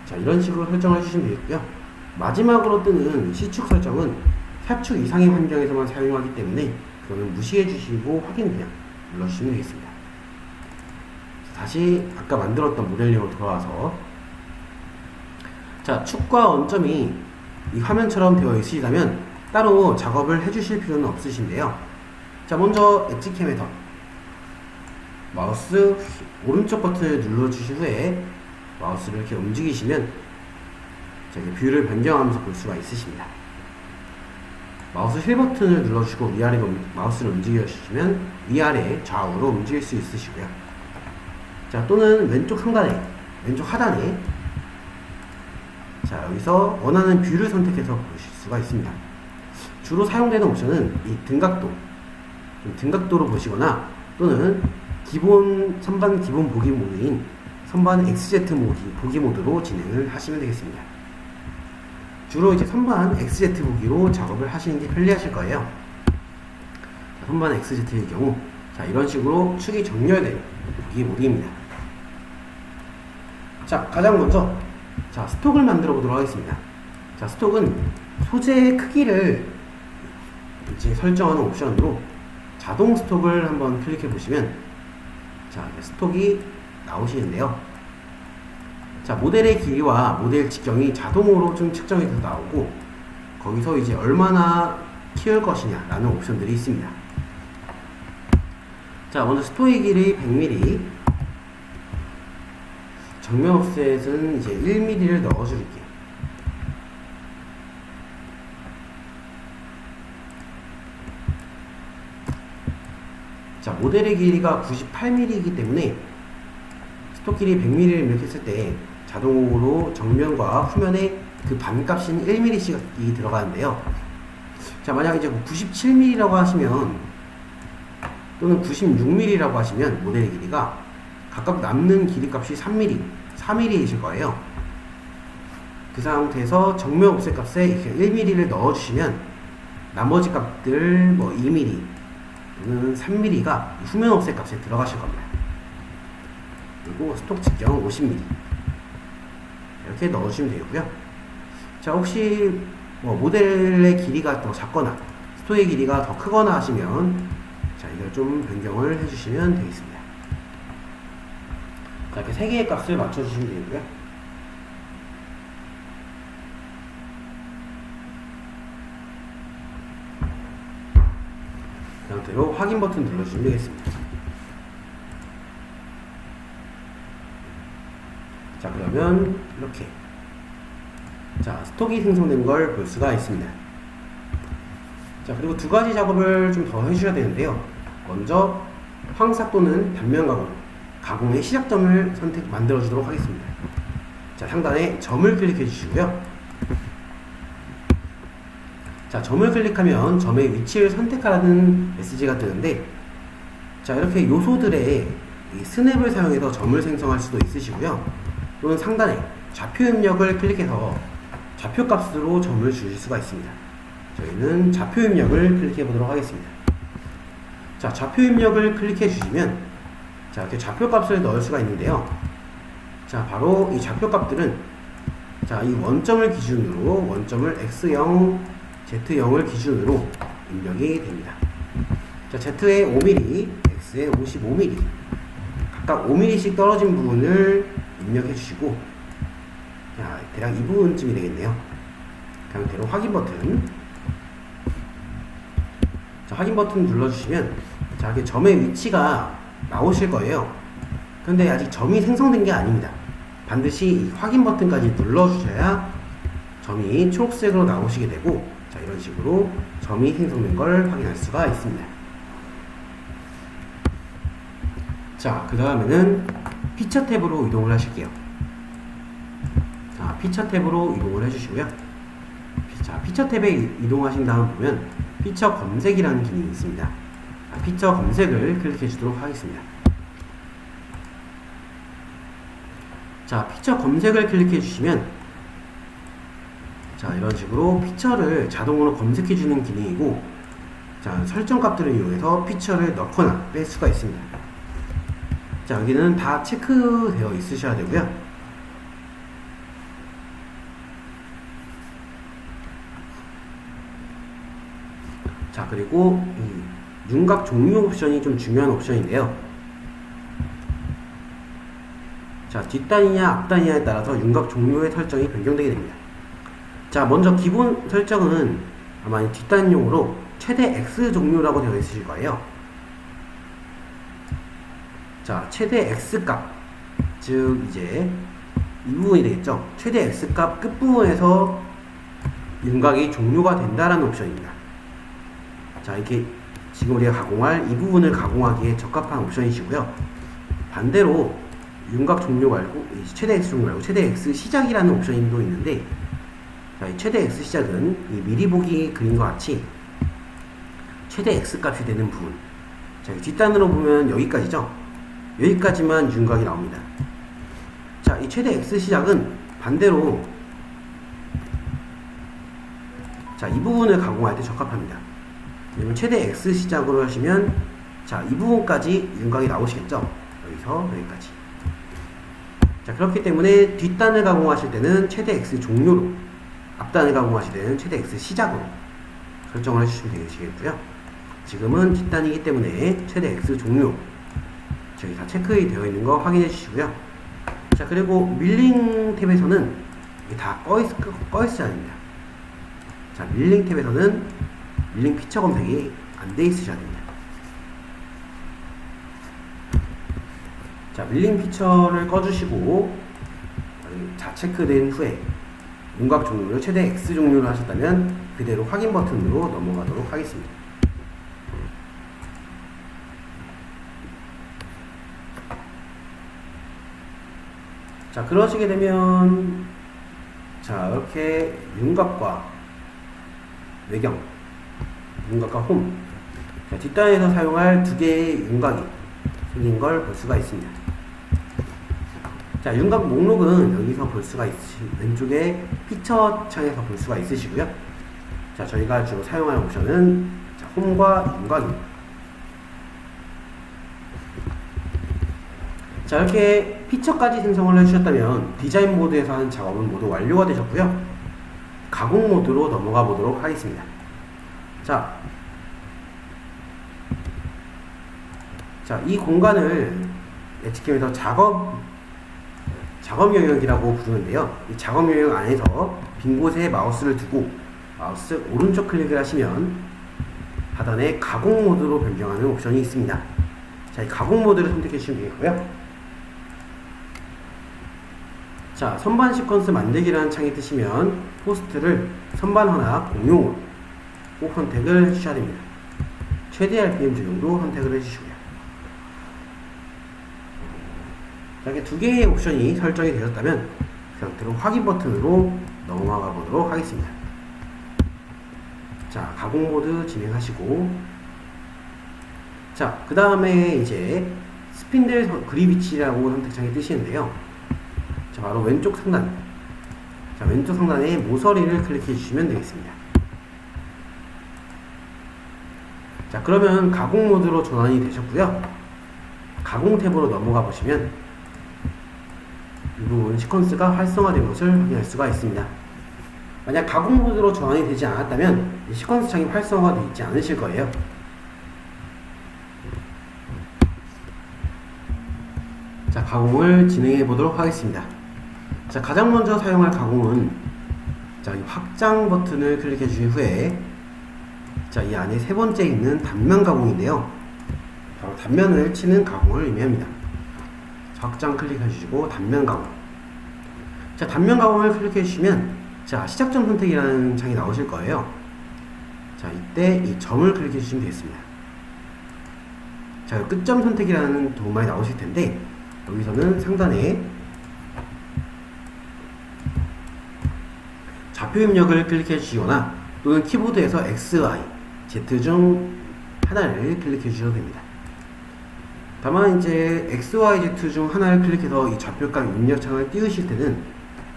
자, 이런 식으로 설정을 해주시면 되겠고요. 마지막으로 뜨는 C축 설정은 4축 이상의 환경에서만 사용하기 때문에 그거는 무시해 주시고 확인 그냥 눌러주시면 되겠습니다. 다시 아까 만들었던 모델링으로 돌아와서, 자, 축과 원점이 이 화면처럼 되어 있으시다면 따로 작업을 해주실 필요는 없으신데요. 자, 먼저 엣지 캠에서 마우스 오른쪽 버튼을 눌러주신 후에 마우스를 이렇게 움직이시면 뷰를 변경하면서 볼 수가 있으십니다. 마우스 휠 버튼을 눌러주시고 위아래로 마우스를 움직여주시면 위아래 좌우로 움직일 수 있으시고요. 자, 또는 왼쪽 상단에, 왼쪽 하단에, 자, 여기서 원하는 뷰를 선택해서 보실 수가 있습니다. 주로 사용되는 옵션은 이 등각도, 등각도로 보시거나 또는 선반 기본 보기 모드인 선반 XZ 보기 모드로 진행을 하시면 되겠습니다. 주로 이제 선반 XZ 보기로 작업을 하시는 게 편리하실 거예요. 자, 선반 XZ의 경우, 자, 이런 식으로 축이 정렬된 보기 모드입니다. 자, 가장 먼저, 자, 스톡을 만들어 보도록 하겠습니다. 자, 스톡은 소재의 크기를 이제 설정하는 옵션으로 자동 스톡을 한번 클릭해 보시면, 자, 스톡이 나오시는데요. 자, 모델의 길이와 모델 직경이 자동으로 좀 측정이 돼서 나오고, 거기서 이제 얼마나 키울 것이냐 라는 옵션들이 있습니다. 자, 먼저 스톡의 길이 100mm, 정면 옵셋은 이제 1mm를 넣어줄게요. 자, 모델의 길이가 98mm이기 때문에 스톡 길이 100mm를 입력했을 때 자동으로 정면과 후면에 그 반값인 1mm씩이 들어가는데요. 자, 만약 이제 97mm라고 하시면 또는 96mm라고 하시면 모델의 길이가 각각 남는 길이 값이 3mm, 4mm이실 거예요. 그 상태에서 정면 옵셋 값에 이렇게 1mm를 넣어주시면 나머지 값들 뭐 2mm 또는 3mm가 후면 옵셋 값에 들어가실 겁니다. 그리고 스톡 직경 50mm 이렇게 넣어주시면 되고요. 자, 혹시 뭐 모델의 길이가 더 작거나 스톡의 길이가 더 크거나 하시면, 자, 이걸 좀 변경을 해주시면 되겠습니다. 자, 이렇게 3개의 값을 맞춰주시면 되고요. 그 상태로 확인 버튼 눌러주시면 되겠습니다. 자, 그러면 이렇게, 자, 스톡이 생성된 걸 볼 수가 있습니다. 자, 그리고 두 가지 작업을 좀 더 해주셔야 되는데요. 먼저 황사 또는 단면 가공의 시작점을 만들어 주도록 하겠습니다. 자, 상단에 점을 클릭해 주시고요. 자, 점을 클릭하면 점의 위치를 선택하라는 메시지가 뜨는데, 자, 이렇게 요소들의 이 스냅을 사용해서 점을 생성할 수도 있으시고요. 또는 상단에 좌표 입력을 클릭해서 좌표 값으로 점을 주실 수가 있습니다. 저희는 좌표 입력을 클릭해 보도록 하겠습니다. 자, 좌표 입력을 클릭해 주시면, 자, 이렇게 좌표 값을 넣을 수가 있는데요. 자, 바로 이 좌표 값들은, 자, 이 원점을 기준으로 원점을 X0, Z0을 기준으로 입력이 됩니다. 자, Z에 5mm, X에 55mm, 각각 5mm씩 떨어진 부분을 입력해 주시고, 자, 대략 이 부분쯤이 되겠네요. 그 상태로 확인 버튼, 자, 확인 버튼 눌러주시면, 자, 이렇게 점의 위치가 나오실 거예요. 그런데 아직 점이 생성된 게 아닙니다. 반드시 이 확인 버튼까지 눌러주셔야 점이 초록색으로 나오시게 되고, 자, 이런 식으로 점이 생성된 걸 확인할 수가 있습니다. 자, 그 다음에는 피처 탭으로 이동을 하실게요. 자, 피처 탭으로 이동을 해주시고요. 자, 피처 탭에 이동하신 다음 보면 피처 검색이라는 기능이 있습니다. 자, 피처 검색을 클릭해 주도록 하겠습니다. 자, 피처 검색을 클릭해 주시면, 자, 이런 식으로 피처를 자동으로 검색해 주는 기능이고, 자, 설정 값들을 이용해서 피처를 넣거나 뺄 수가 있습니다. 자, 여기는 다 체크되어 있으셔야 되고요. 자, 그리고 이 윤곽 종료 옵션이 좀 중요한 옵션인데요. 자, 뒷단이냐 앞단이냐에 따라서 윤곽 종료의 설정이 변경되게 됩니다. 자, 먼저 기본 설정은 아마 뒷단용으로 최대 X 종료라고 되어 있으실 거예요. 자, 최대 X 값, 즉 이제 이 부분이 되겠죠. 최대 X 값 끝부분에서 윤곽이 종료가 된다라는 옵션입니다. 자, 이렇게 지금 우리가 가공할 이 부분을 가공하기에 적합한 옵션이시고요. 반대로 윤곽 종료 말고 최대 X 종료 말고 최대 X 시작이라는 옵션도 있는데, 자, 이 최대 X 시작은 이 미리 보기 그림과 같이 최대 X 값이 되는 부분. 자, 뒷단으로 보면 여기까지죠. 여기까지만 윤곽이 나옵니다. 자, 이 최대 X 시작은 반대로 자, 이 부분을 가공할 때 적합합니다. 왜냐면 최대 X 시작으로 하시면 자, 이 부분까지 윤곽이 나오시겠죠. 여기서 여기까지. 자, 그렇기 때문에 뒷단을 가공하실 때는 최대 X 종료로, 앞단을 가공하실 때는 최대 X 시작으로 설정을 해주시면 되시겠고요. 지금은 뒷단이기 때문에 최대 X 종료, 저기 다 체크되어 있는 거 확인해 주시고요. 자, 그리고 밀링 탭에서는 이게 다 꺼있지 않습니다. 자, 밀링 탭에서는 밀링 피처 검색이 안 돼 있으셔야 됩니다. 자, 밀링 피처를 꺼주시고 자, 체크된 후에 윤곽 종료를 최대 X 종료를 하셨다면 그대로 확인 버튼으로 넘어가도록 하겠습니다. 자, 그러시게 되면 자, 이렇게 윤곽과 외경, 윤곽과 홈, 자, 뒷단에서 사용할 두 개의 윤곽이 생긴 걸 볼 수가 있습니다. 자, 윤곽 목록은 여기서 볼 수가 왼쪽에 피처 창에서 볼 수가 있으시고요. 자, 저희가 주로 사용하는 옵션은 자, 홈과 윤곽입니다. 자, 이렇게 피처까지 생성을 해주셨다면 디자인 모드에서 하는 작업은 모두 완료가 되셨고요. 가공 모드로 넘어가 보도록 하겠습니다. 자, 이 공간을 엣지캠에서 작업 영역이라고 부르는데요. 이 작업 영역 안에서 빈 곳에 마우스를 두고 마우스 오른쪽 클릭을 하시면 하단에 가공 모드로 변경하는 옵션이 있습니다. 자, 이 가공 모드를 선택해 주시면 되겠고요. 자, 선반 시퀀스 만들기라는 창이 뜨시면 포스트를 선반 하나 공용으로 꼭 선택을 해주셔야 됩니다. 최대 RPM 조정도 선택을 해주시고요. 자, 이렇게 두 개의 옵션이 설정이 되셨다면 그 상태로 확인 버튼으로 넘어가 보도록 하겠습니다. 자, 가공 모드 진행하시고, 자, 그 다음에 이제 스핀들 그립 위치라고 선택창이 뜨시는데요. 자, 바로 왼쪽 상단. 자, 왼쪽 상단에 모서리를 클릭해 주시면 되겠습니다. 자, 그러면 가공 모드로 전환이 되셨고요. 가공 탭으로 넘어가 보시면 이 부분 시퀀스가 활성화된 것을 확인할 수가 있습니다. 만약 가공 모드로 전환이 되지 않았다면 시퀀스 창이 활성화되어 있지 않으실 거예요. 자, 가공을 진행해 보도록 하겠습니다. 자, 가장 먼저 사용할 가공은 자, 이 확장 버튼을 클릭해 주신 후에 자, 이 안에 세 번째 있는 단면 가공인데요. 바로 단면을 치는 가공을 의미합니다. 자, 확장 클릭해 주시고 단면 가공. 자, 단면 가공을 클릭해 주시면 자, 시작점 선택이라는 창이 나오실 거예요. 자, 이때 이 점을 클릭해 주시면 되겠습니다. 자, 끝점 선택이라는 도움이 나오실 텐데 여기서는 상단에 좌표 입력을 클릭해 주시거나 또는 키보드에서 X, Y, Z 중 하나를 클릭해 주셔도 됩니다. 다만 이제 X, Y, Z 중 하나를 클릭해서 이 좌표값 입력 창을 띄우실 때는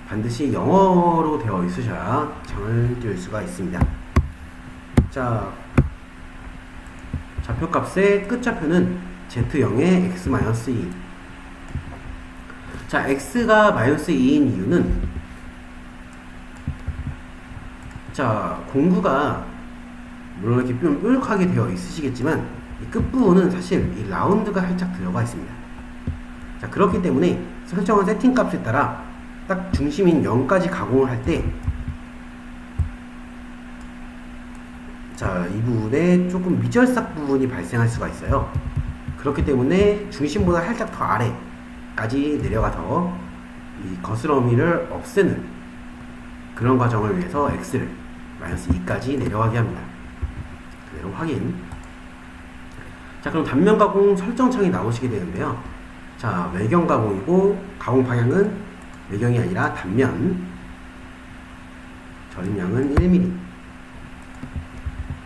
반드시 영어로 되어 있으셔야 창을 띄울 수가 있습니다. 자, 좌표값의 끝좌표는 Z0에 X-2. 자, X가 -2인 이유는 자, 공구가 물론 이렇게 뾰족하게 되어 있으시겠지만 이 끝부분은 사실 이 라운드가 살짝 들어가 있습니다. 자, 그렇기 때문에 설정한 세팅 값에 따라 딱 중심인 0까지 가공을 할 때, 자, 이 부분에 조금 미절삭 부분이 발생할 수가 있어요. 그렇기 때문에 중심보다 살짝 더 아래까지 내려가서 이 거스러미를 없애는 그런 과정을 위해서 X를 -2까지 내려가게 합니다. 그대로 확인. 자, 그럼 단면 가공 설정창이 나오시게 되는데요. 자, 외경 가공이고 가공 방향은 외경이 아니라 단면, 절임량은 1mm.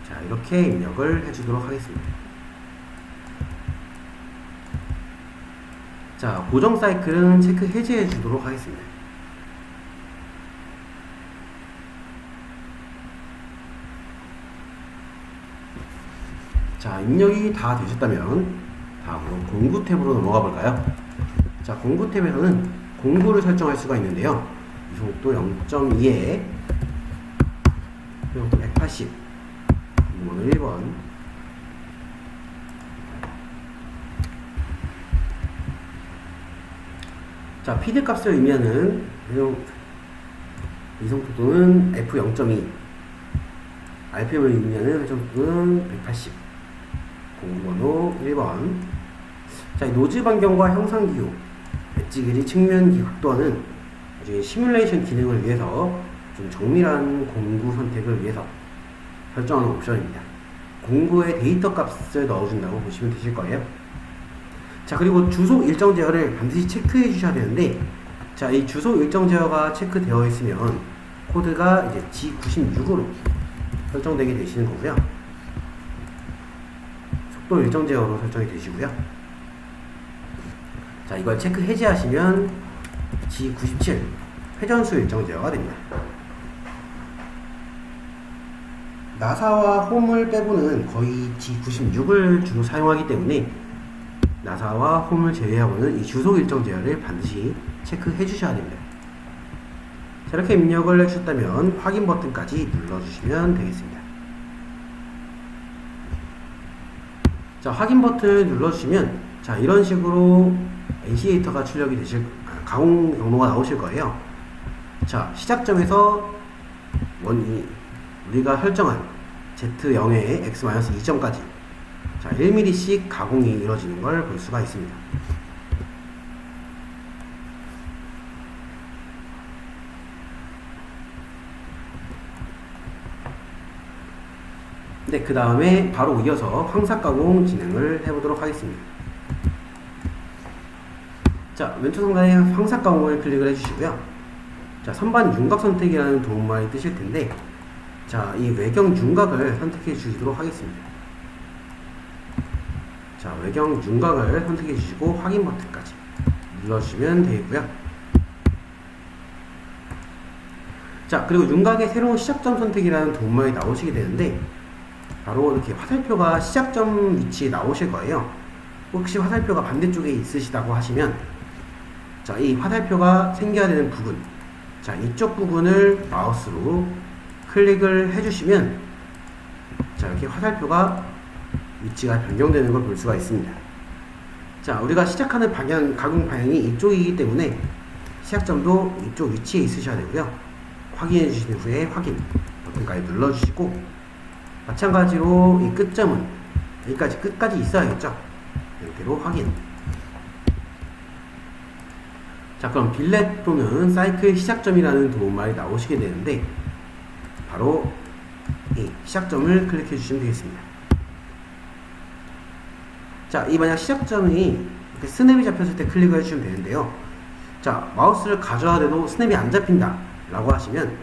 자, 이렇게 입력을 해주도록 하겠습니다. 자, 고정 사이클은 체크 해제해 주도록 하겠습니다. 자, 입력이 다 되셨다면 다음으로 공구 탭으로 넘어가 볼까요? 자, 공구 탭에서는 공구를 설정할 수가 있는데요. 이속도 0.2에 이속도 180, 이번호 1번. 자, PD 값을 의미하는 이속도는 F0.2, RPM을 의미하는 회전속도는 180, 공구번호 1번. 자, 노즈 반경과 형상 기호, 엣지 길이, 측면 각도는 나중에 시뮬레이션 기능을 위해서 좀 정밀한 공구 선택을 위해서 설정하는 옵션입니다. 공구에 데이터 값을 넣어준다고 보시면 되실 거예요. 자, 그리고 주소 일정 제어를 반드시 체크해 주셔야 되는데, 자, 이 주소 일정 제어가 체크되어 있으면 코드가 이제 G96으로 설정되게 되시는 거고요. 속도 일정 제어로 설정이 되시고요. 자, 이걸 체크 해제하시면 G97 회전수 일정 제어가 됩니다. 나사와 홈을 빼고는 거의 G96을 주로 사용하기 때문에 나사와 홈을 제외하고는 이 주소 일정 제어를 반드시 체크해 주셔야 됩니다. 자, 이렇게 입력을 해주셨다면 확인 버튼까지 눌러주시면 되겠습니다. 자, 확인 버튼을 눌러주시면, 자, 이런 식으로 NC에이터가 출력이 되실, 가공 경로가 나오실 거예요. 자, 시작점에서 우리가 설정한 Z0에 X-2점까지 자, 1mm씩 가공이 이루어지는 걸 볼 수가 있습니다. 네, 그 다음에 바로 이어서 황삭 가공 진행을 해보도록 하겠습니다. 자, 왼쪽 상단에 황삭 가공을 클릭을 해주시고요. 자, 선반 윤곽 선택이라는 도움말이 뜨실 텐데, 자, 이 외경 윤곽을 선택해 주시도록 하겠습니다. 자, 외경 윤곽을 선택해 주시고 확인 버튼까지 눌러주시면 되겠고요. 자, 그리고 윤곽의 새로운 시작점 선택이라는 도움말이 나오시게 되는데, 바로 이렇게 화살표가 시작점 위치에 나오실 거예요. 혹시 화살표가 반대쪽에 있으시다고 하시면, 자, 이 화살표가 생겨야 되는 부분, 자, 이쪽 부분을 마우스로 클릭을 해주시면, 자, 이렇게 화살표가 위치가 변경되는 걸 볼 수가 있습니다. 자, 우리가 시작하는 방향, 가공 방향이 이쪽이기 때문에 시작점도 이쪽 위치에 있으셔야 되고요. 확인해 주신 후에 확인 버튼까지 눌러주시고, 마찬가지로 이 끝점은 여기까지 끝까지 있어야겠죠. 이렇게로 확인. 자, 그럼 빌렛 또는 사이클 시작점이라는 도움말이 나오시게 되는데, 바로 이 시작점을 클릭해 주시면 되겠습니다. 자, 이 만약 시작점이 이렇게 스냅이 잡혔을 때 클릭을 해주시면 되는데요. 자, 마우스를 가져야 돼도 스냅이 안 잡힌다 라고 하시면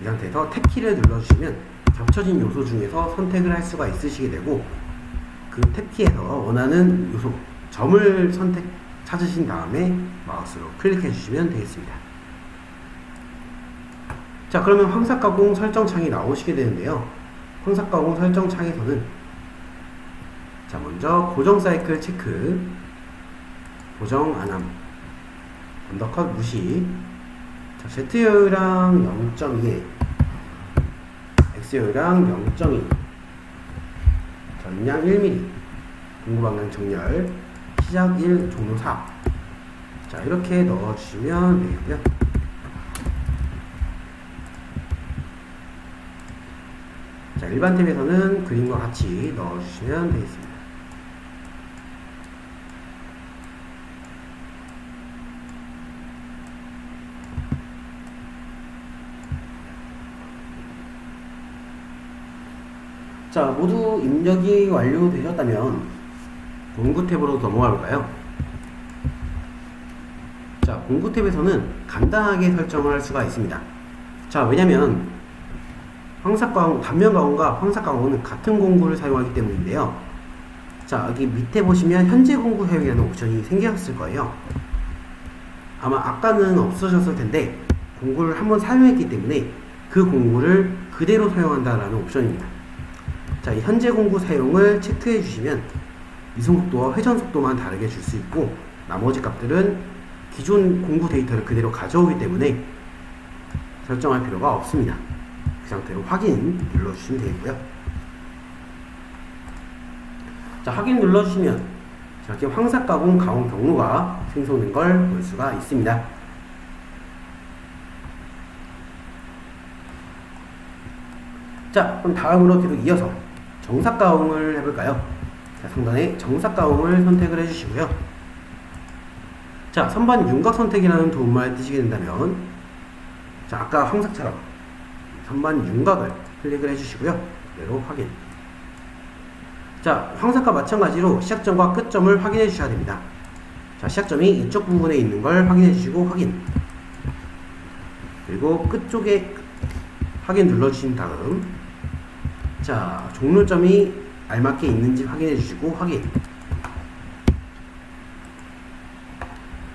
이 상태에서 탭키를 눌러주시면 겹쳐진 요소 중에서 선택을 할 수가 있으시게 되고, 그 탭키에서 원하는 요소, 점을 찾으신 다음에 마우스로 클릭해 주시면 되겠습니다. 자, 그러면 황삭 가공 설정 창이 나오시게 되는데요. 황삭 가공 설정 창에서는, 자, 먼저 고정 사이클 체크, 고정 안함, 언더컷 무시. 자, Z율랑 0.2에 X율랑 0.2, 전량 1mm, 공구 방향 정렬, 시작 1, 종료 4. 자, 이렇게 넣어주시면 되겠고요. 자, 일반 탭에서는 그림과 같이 넣어주시면 되겠습니다. 자, 모두 입력이 완료되셨다면 공구 탭으로 넘어가 볼까요? 자, 공구 탭에서는 간단하게 설정을 할 수가 있습니다. 자, 왜냐면 단면 가공과 황색 가공은 같은 공구를 사용하기 때문인데요. 자, 여기 밑에 보시면 현재 공구 사용이라는 옵션이 생겼을 거예요. 아마 아까는 없으셨을 텐데 공구를 한번 사용했기 때문에 그 공구를 그대로 사용한다라는 옵션입니다. 자, 이 현재 공구 사용을 체크해 주시면 이송 속도와 회전 속도만 다르게 줄 수 있고, 나머지 값들은 기존 공구 데이터를 그대로 가져오기 때문에 설정할 필요가 없습니다. 그 상태로 확인 눌러주시면 되겠고요. 자, 확인 눌러주시면 이렇게 황색 가공 경로가 생성된 걸 볼 수가 있습니다. 자, 그럼 다음으로 계속 이어서 정삭 가공을 해볼까요? 자, 상단에 정삭 가공을 선택을 해주시고요. 자, 선반 윤곽 선택이라는 도움말 뜨시게 된다면, 자, 아까 황색처럼 선반 윤곽을 클릭을 해주시고요. 그대로 확인. 자, 황색과 마찬가지로 시작점과 끝점을 확인해 주셔야 됩니다. 자, 시작점이 이쪽 부분에 있는 걸 확인해 주시고 확인. 그리고 끝쪽에 확인 눌러주신 다음, 자, 종료점이 알맞게 있는지 확인해 주시고 확인.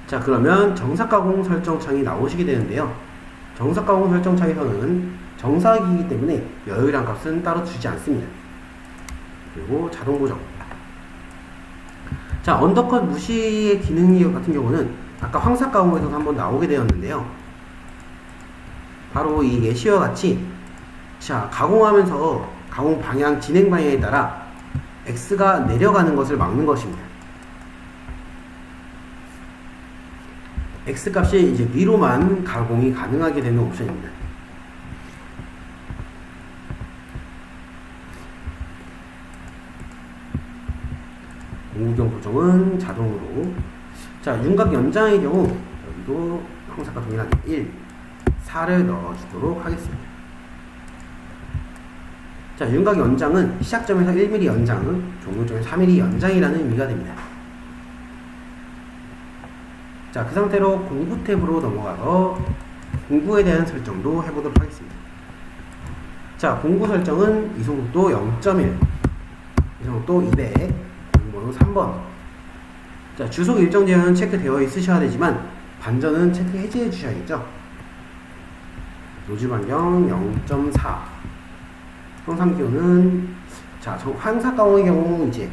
자, 그러면 정삭 가공 설정 창이 나오시게 되는데요. 정삭 가공 설정 창에서는 정삭이기 때문에 여유량 값은 따로 주지 않습니다. 그리고 자동 보정. 자, 언더컷 무시의 기능 같은 경우는 아까 황색 가공에서 한번 나오게 되었는데요. 바로 이 예시와 같이, 자, 가공하면서 가공 방향, 진행 방향에 따라 X가 내려가는 것을 막는 것입니다. X 값이 이제 위로만 가공이 가능하게 되는 옵션입니다. 공구경 보정은 자동으로. 자, 윤곽 연장의 경우 여기도 황색과 동일하게 1, 4를 넣어주도록 하겠습니다. 자, 윤곽 연장은 시작점에서 1mm 연장, 종료점에서 4mm 연장이라는 의미가 됩니다. 자, 그 상태로 공구 탭으로 넘어가서 공구에 대한 설정도 해보도록 하겠습니다. 자, 공구 설정은 이송속도 0.1, 이송속도 200, 공구번호 3번. 자, 주속 일정 제한은 체크되어 있으셔야 되지만 반전은 체크 해제해 주셔야겠죠. 노즐 반경 0.4. 형상 기호는, 자, 황색 가공의 경우 이제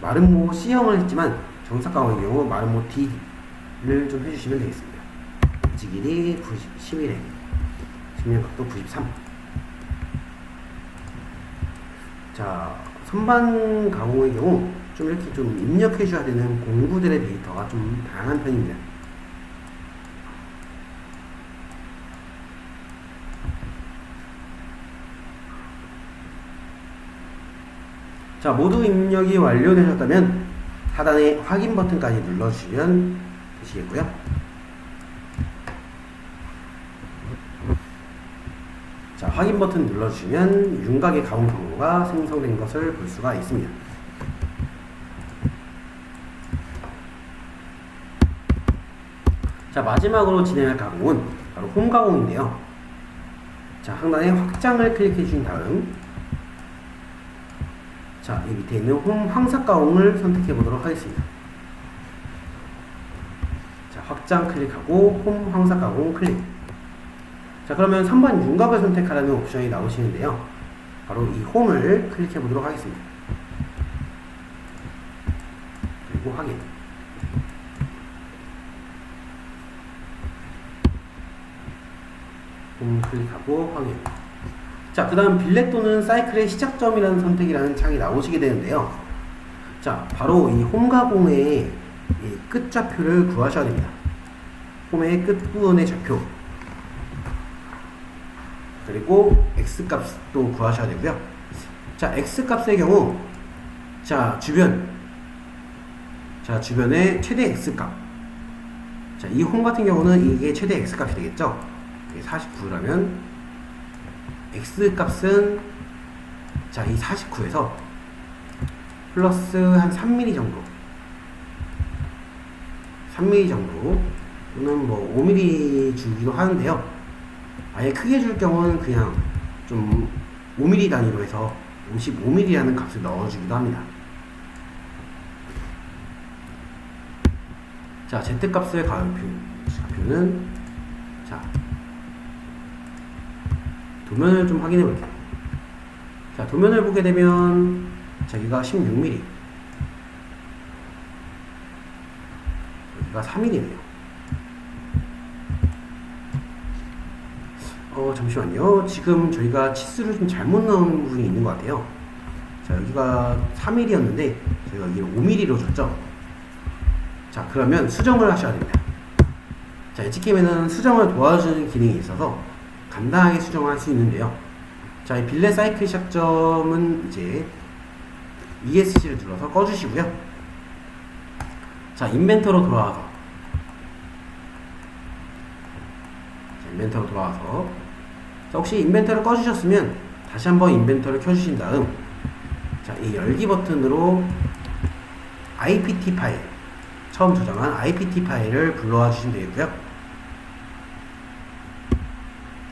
마름모 C형을 했지만 정삭 가공의 경우 마름모 D를 좀 해주시면 되겠습니다. 엣지 길이 11에 측면 각도 93. 자, 선반 가공의 경우 좀 이렇게 좀 입력해 줘야 되는 공구들의 데이터가 좀 다양한 편입니다. 자, 모두 입력이 완료되셨다면 하단에 확인 버튼까지 눌러주시면 되시겠고요. 자, 확인 버튼 눌러주시면 윤곽의 가공 경로가 생성된 것을 볼 수가 있습니다. 자, 마지막으로 진행할 가공은 바로 홈 가공인데요. 자, 하단에 확장을 클릭해 주신 다음, 자, 이 밑에 있는 홈 황색 가공을 선택해 보도록 하겠습니다. 자, 확장 클릭하고 홈 황색 가공 클릭. 자, 그러면 선반 윤곽을 선택하라는 옵션이 나오시는데요. 바로 이 홈을 클릭해 보도록 하겠습니다. 그리고 확인. 홈 클릭하고 확인. 자, 그 다음 빌렛 또는 사이클의 시작점이라는 선택이라는 창이 나오시게 되는데요. 자, 바로 이 홈과 홈의 이 끝좌표를 구하셔야 됩니다. 홈의 끝부분의 좌표, 그리고 x값도 구하셔야 되고요. 자, x값의 경우, 자, 주변의 최대 x값. 자, 이 홈 같은 경우는 이게 최대 x값이 되겠죠. 이게 49라면 x값은, 자, 이 49에서 플러스 한 3mm 정도, 3mm 정도 또는 뭐 5mm 주기도 하는데요. 아예 크게 줄 경우는 그냥 좀 5mm 단위로 해서 55mm라는 값을 넣어주기도 합니다. 자, z값의 좌표는, 자, 도면을 좀 확인해 볼게요. 자, 도면을 보게 되면, 자, 여기가 16mm, 여기가 3mm네요. 잠시만요. 지금 저희가 치수를 좀 잘못 넣은 부분이 있는 것 같아요. 자, 여기가 3mm였는데 저희가 여기 5mm로 줬죠. 자, 그러면 수정을 하셔야 됩니다. 자, 엣지캠에는 수정을 도와주는 기능이 있어서 간단하게 수정할 수 있는데요. 자, 이 빌렛 사이클 시작점은 이제 ESC를 눌러서 꺼주시고요. 자, 인벤터로 돌아와서, 자, 혹시 인벤터를 꺼주셨으면 다시 한번 인벤터를 켜주신 다음, 자, 이 열기 버튼으로 IPT 파일, 처음 저장한 IPT 파일을 불러와 주시면 되겠고요.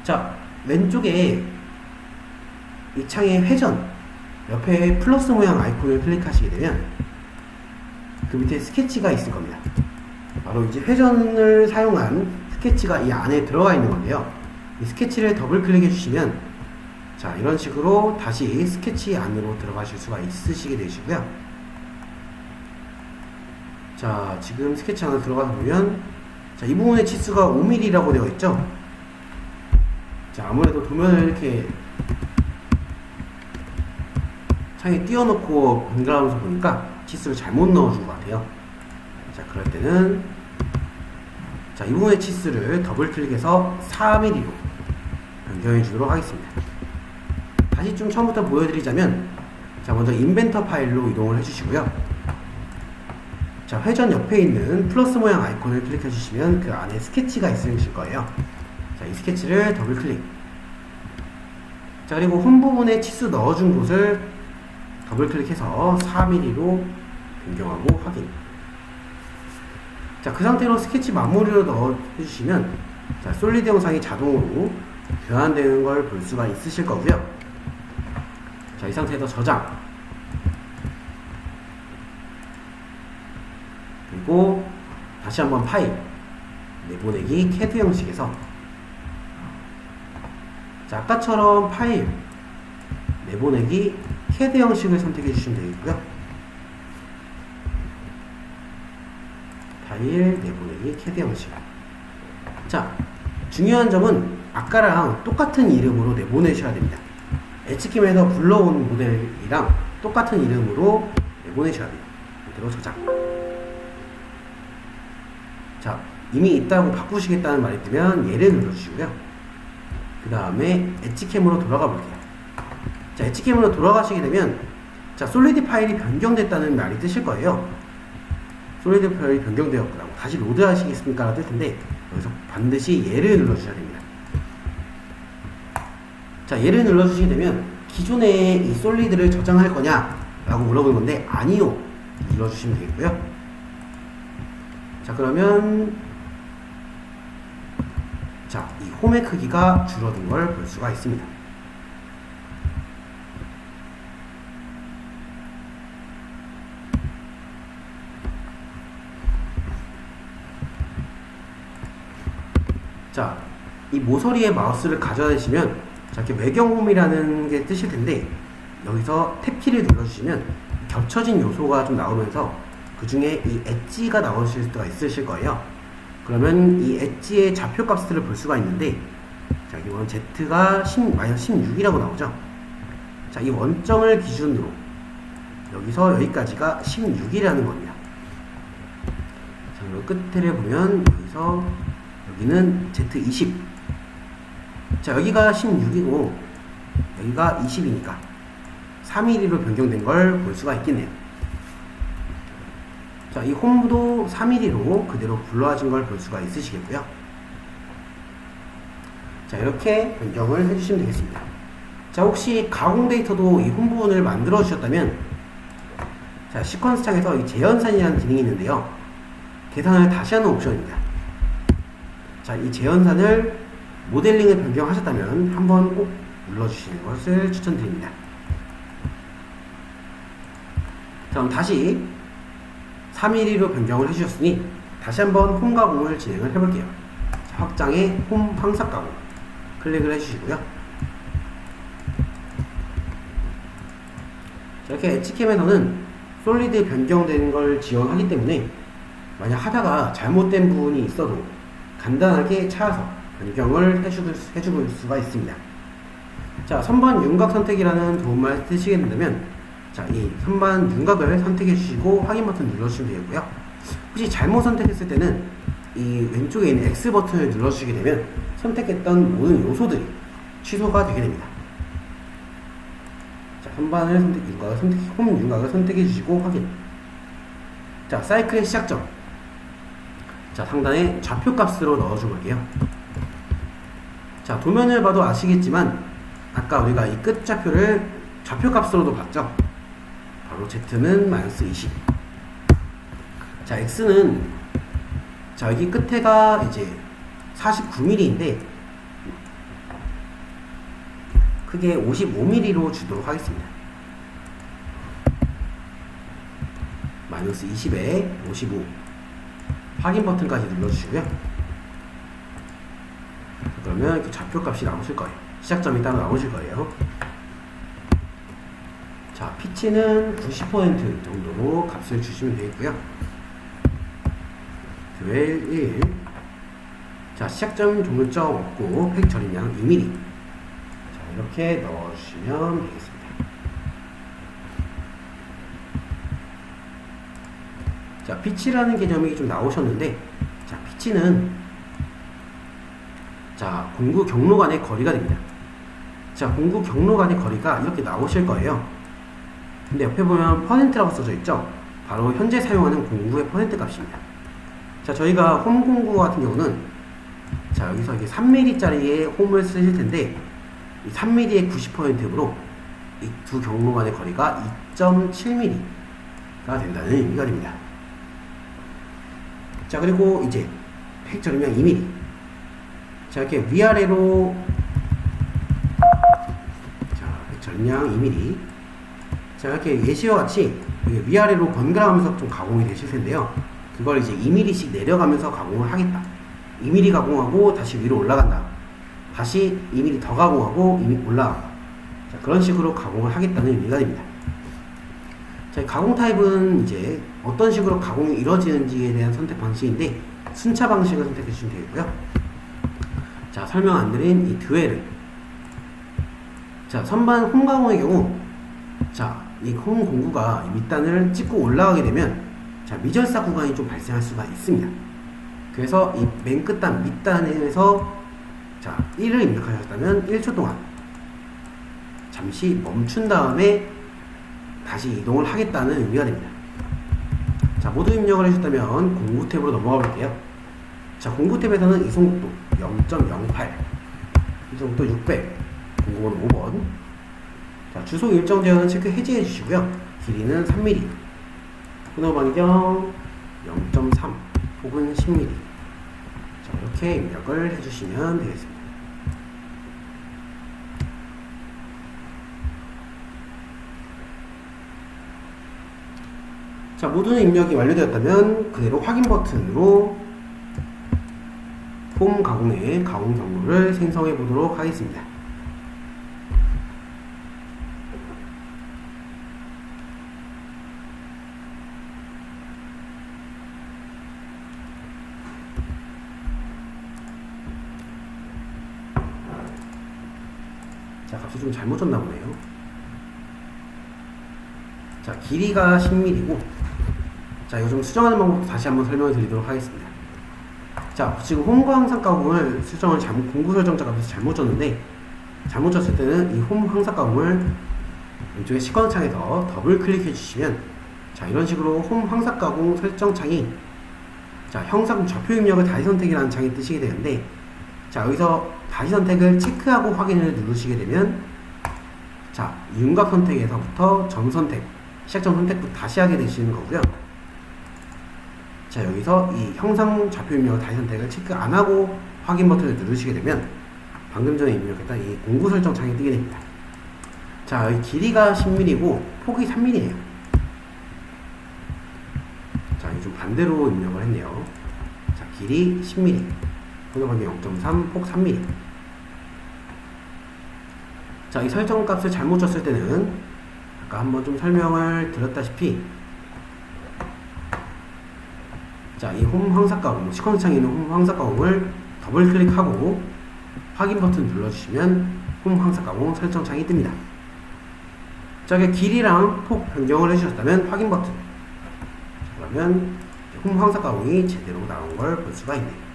자, 왼쪽에 이 창의 회전 옆에 플러스 모양 아이콘을 클릭하시게 되면 그 밑에 스케치가 있을 겁니다. 바로 이제 회전을 사용한 스케치가 이 안에 들어가 있는 건데요. 이 스케치를 더블 클릭해 주시면, 자, 이런 식으로 다시 스케치 안으로 들어가실 수가 있으시게 되시고요. 자, 지금 스케치 안으로 들어가서 보면, 자, 이 부분의 치수가 5mm라고 되어 있죠. 자, 아무래도 도면을 이렇게 창에 띄워놓고 번갈아가면서 보니까 치수를 잘못 넣어준 것 같아요. 자, 그럴 때는, 자, 이 부분의 치수를 더블 클릭해서 4mm로 변경해 주도록 하겠습니다. 다시 좀 처음부터 보여드리자면, 자, 먼저 인벤터 파일로 이동을 해주시고요. 자, 회전 옆에 있는 플러스 모양 아이콘을 클릭해 주시면 그 안에 스케치가 있으실 거예요. 자, 이 스케치를 더블 클릭. 자, 그리고 홈 부분에 치수 넣어준 곳을 더블 클릭해서 4mm로 변경하고 확인. 자, 그 상태로 스케치 마무리로 넣어주시면, 자, 솔리드 영상이 자동으로 교환되는 걸 볼 수가 있으실 거고요. 자, 이 상태에서 저장, 그리고 다시 한번 파일 내보내기 CAD 형식에서, 자, 아까처럼 파일 내보내기 CAD 형식을 선택해 주시면 되겠고요. 파일 내보내기 CAD 형식. 자, 중요한 점은 아까랑 똑같은 이름으로 내보내셔야 됩니다. 엣지캠에서 불러온 모델이랑 똑같은 이름으로 내보내셔야 돼요. 이대로 저장. 자, 이미 있다고 바꾸시겠다는 말이 뜨면 얘를 눌러주시고요. 그 다음에 엣지캠으로 돌아가 볼게요. 자, 엣지캠으로 돌아가시게 되면, 자, 솔리드 파일이 변경됐다는 말이 뜨실 거예요. 솔리드 파일이 변경되었다고 다시 로드 하시겠습니까? 뜰 텐데, 여기서 반드시 얘를 눌러주셔야 됩니다. 자, 얘를 눌러주시게 되면 기존에 이 솔리드를 저장할 거냐 라고 물어볼 건데, 아니요 눌러주시면 되겠고요. 자, 그러면, 자, 이 홈의 크기가 줄어든 걸 볼 수가 있습니다. 자, 이 모서리에 마우스를 가져다시면, 자, 이렇게 외경홈이라는 게 뜨실 텐데, 여기서 탭키를 눌러주시면 겹쳐진 요소가 좀 나오면서 그 중에 이 엣지가 나오실 수가 있으실 거예요. 그러면 이 엣지의 좌표 값들을 볼 수가 있는데, 자, 이번 Z가 마이너스 16이라고 나오죠. 자, 이 원점을 기준으로 여기서 여기까지가 16이라는 겁니다. 자, 그리고 끝을 보면 여기서 여기는 Z20. 자, 여기가 16이고 여기가 20이니까 3mm로 변경된 걸 볼 수가 있겠네요. 자, 이 홈도 3mm로 그대로 불러진 걸 볼 수가 있으시겠고요. 자, 이렇게 변경을 해주시면 되겠습니다. 자, 혹시 가공 데이터도 이 홈 부분을 만들어 주셨다면, 자, 시퀀스 창에서 이 재현산이라는 기능이 있는데요. 계산을 다시 하는 옵션입니다. 자, 이 재현산을 모델링을 변경하셨다면 한번 꼭 눌러주시는 것을 추천드립니다. 자, 그럼 다시 3mm로 변경을 해주셨으니 다시 한번 홈 가공을 진행을 해볼게요. 자, 확장에 홈 황삭 가공 클릭을 해주시고요. 자, 이렇게 엣지캠에서는 솔리드 변경되는 걸 지원하기 때문에 만약 하다가 잘못된 부분이 있어도 간단하게 찾아서 변경을 해줄 수가 있습니다. 자, 선반 윤곽 선택이라는 도움말 쓰시게 된다면, 자, 이 선반 윤곽을 선택해 주시고 확인 버튼 눌러주시면 되겠고요. 혹시 잘못 선택했을 때는 이 왼쪽에 있는 X 버튼을 눌러주시게 되면 선택했던 모든 요소들이 취소가 되게 됩니다. 자, 선반을 홈 윤곽을 선택해 주시고 확인. 자, 사이클의 시작점. 자, 상단에 좌표 값으로 넣어줘 볼게요. 자, 도면을 봐도 아시겠지만 아까 우리가 이 끝 좌표를 좌표 값으로도 봤죠. 바로 Z는 마이너스 20. 자, X는 자, 여기 끝에가 이제 49mm인데 크게 55mm로 주도록 하겠습니다. 마이너스 20에 55. 확인 버튼까지 눌러주시고요. 그러면 이렇게 좌표 값이 나오실 거예요. 시작점이 따로 나오실 거예요. 자, 피치는 90% 정도로 값을 주시면 되겠고요. 듀얼 1. 자, 시작점 종료점 없고 팩 처리량 2mm. 자, 이렇게 넣어주시면 되겠습니다. 자, 피치라는 개념이 좀 나오셨는데, 자, 피치는 자, 공구 경로 간의 거리가 됩니다. 자, 공구 경로 간의 거리가 이렇게 나오실 거예요. 근데 옆에 보면 퍼센트라고 써져 있죠? 바로 현재 사용하는 공구의 퍼센트 값입니다. 자, 저희가 홈 공구 같은 경우는 자, 여기서 이게 3mm짜리의 홈을 쓰실 텐데 이 3mm의 90%로 이 두 경로 간의 거리가 2.7mm가 된다는 의미가 됩니다. 자, 그리고 이제 팩 처리량 2mm. 자, 이렇게 위아래로 자, 팩 처리량 2mm. 자, 이렇게 예시와 같이 위아래로 번갈아가면서 좀 가공이 되실 텐데요. 그걸 이제 2mm씩 내려가면서 가공을 하겠다. 2mm 가공하고 다시 위로 올라간다. 다시 2mm 더 가공하고 2mm 올라가고. 자, 그런 식으로 가공을 하겠다는 의미가 됩니다. 자, 가공 타입은 이제 어떤 식으로 가공이 이루어지는지에 대한 선택 방식인데 순차 방식을 선택해 주시면 되겠고요. 자, 설명 안 드린 이 듀얼을 자, 선반 홈 가공의 경우 자, 이 홈 공구가 밑단을 찍고 올라가게 되면 자, 미절사 구간이 좀 발생할 수가 있습니다. 그래서 이 맨 끝단 밑단에서 자, 1을 입력하셨다면 1초 동안 잠시 멈춘 다음에 다시 이동을 하겠다는 의미가 됩니다. 자, 모두 입력을 해주셨다면 공구 탭으로 넘어가 볼게요. 자, 공구 탭에서는 이송속도 0.08, 이송속도 600, 공구번호 5번. 자, 주소 일정 제한은 체크 해제해 주시고요. 길이는 3mm, 끊어 반경 0.3 혹은 10mm. 자, 이렇게 입력을 해주시면 되겠습니다. 자, 모든 입력이 완료되었다면 그대로 확인 버튼으로 폼 가공의 가공 경로를 생성해 보도록 하겠습니다. 값이 좀 잘못 줬나 보네요. 자, 길이가 10mm고, 자, 이거 좀 수정하는 방법도 다시 한번 설명을 드리도록 하겠습니다. 자, 지금 홈과 항상가공을 수정을 공구 설정자 값에서 잘못 줬는데, 잘못 줬을 때는 이 홈 항상가공을 왼쪽에 시퀀스 창에서 더블 클릭해 주시면, 자, 이런 식으로 홈 항상가공 설정 창이, 자, 형상 좌표 입력을 다시 선택이라는 창이 뜨시게 되는데, 자, 여기서 다시 선택을 체크하고 확인을 누르시게 되면, 자, 윤곽 선택에서부터 점 선택, 시작점 선택부터 다시 하게 되시는 거고요. 자, 여기서 이 형상 좌표 입력을 다시 선택을 체크 안 하고 확인 버튼을 누르시게 되면 방금 전에 입력했던 이 공구 설정 창이 뜨게 됩니다. 자, 여기 길이가 10mm고 폭이 3mm예요. 자, 이게 좀 반대로 입력을 했네요. 자, 길이 10mm, 분호방이 0.3, 폭 3mm. 자, 이 설정 값을 잘못 줬을 때는 아까 한번 좀 설명을 드렸다시피, 자, 이 홈 황삭가공, 시퀀스 창에 있는 홈 황삭가공을 더블 클릭하고 확인 버튼 눌러주시면 홈 황삭가공 설정 창이 뜹니다. 자, 길이랑 폭 변경을 해주셨다면 확인 버튼. 그러면 홈 황삭가공이 제대로 나온 걸 볼 수가 있네요.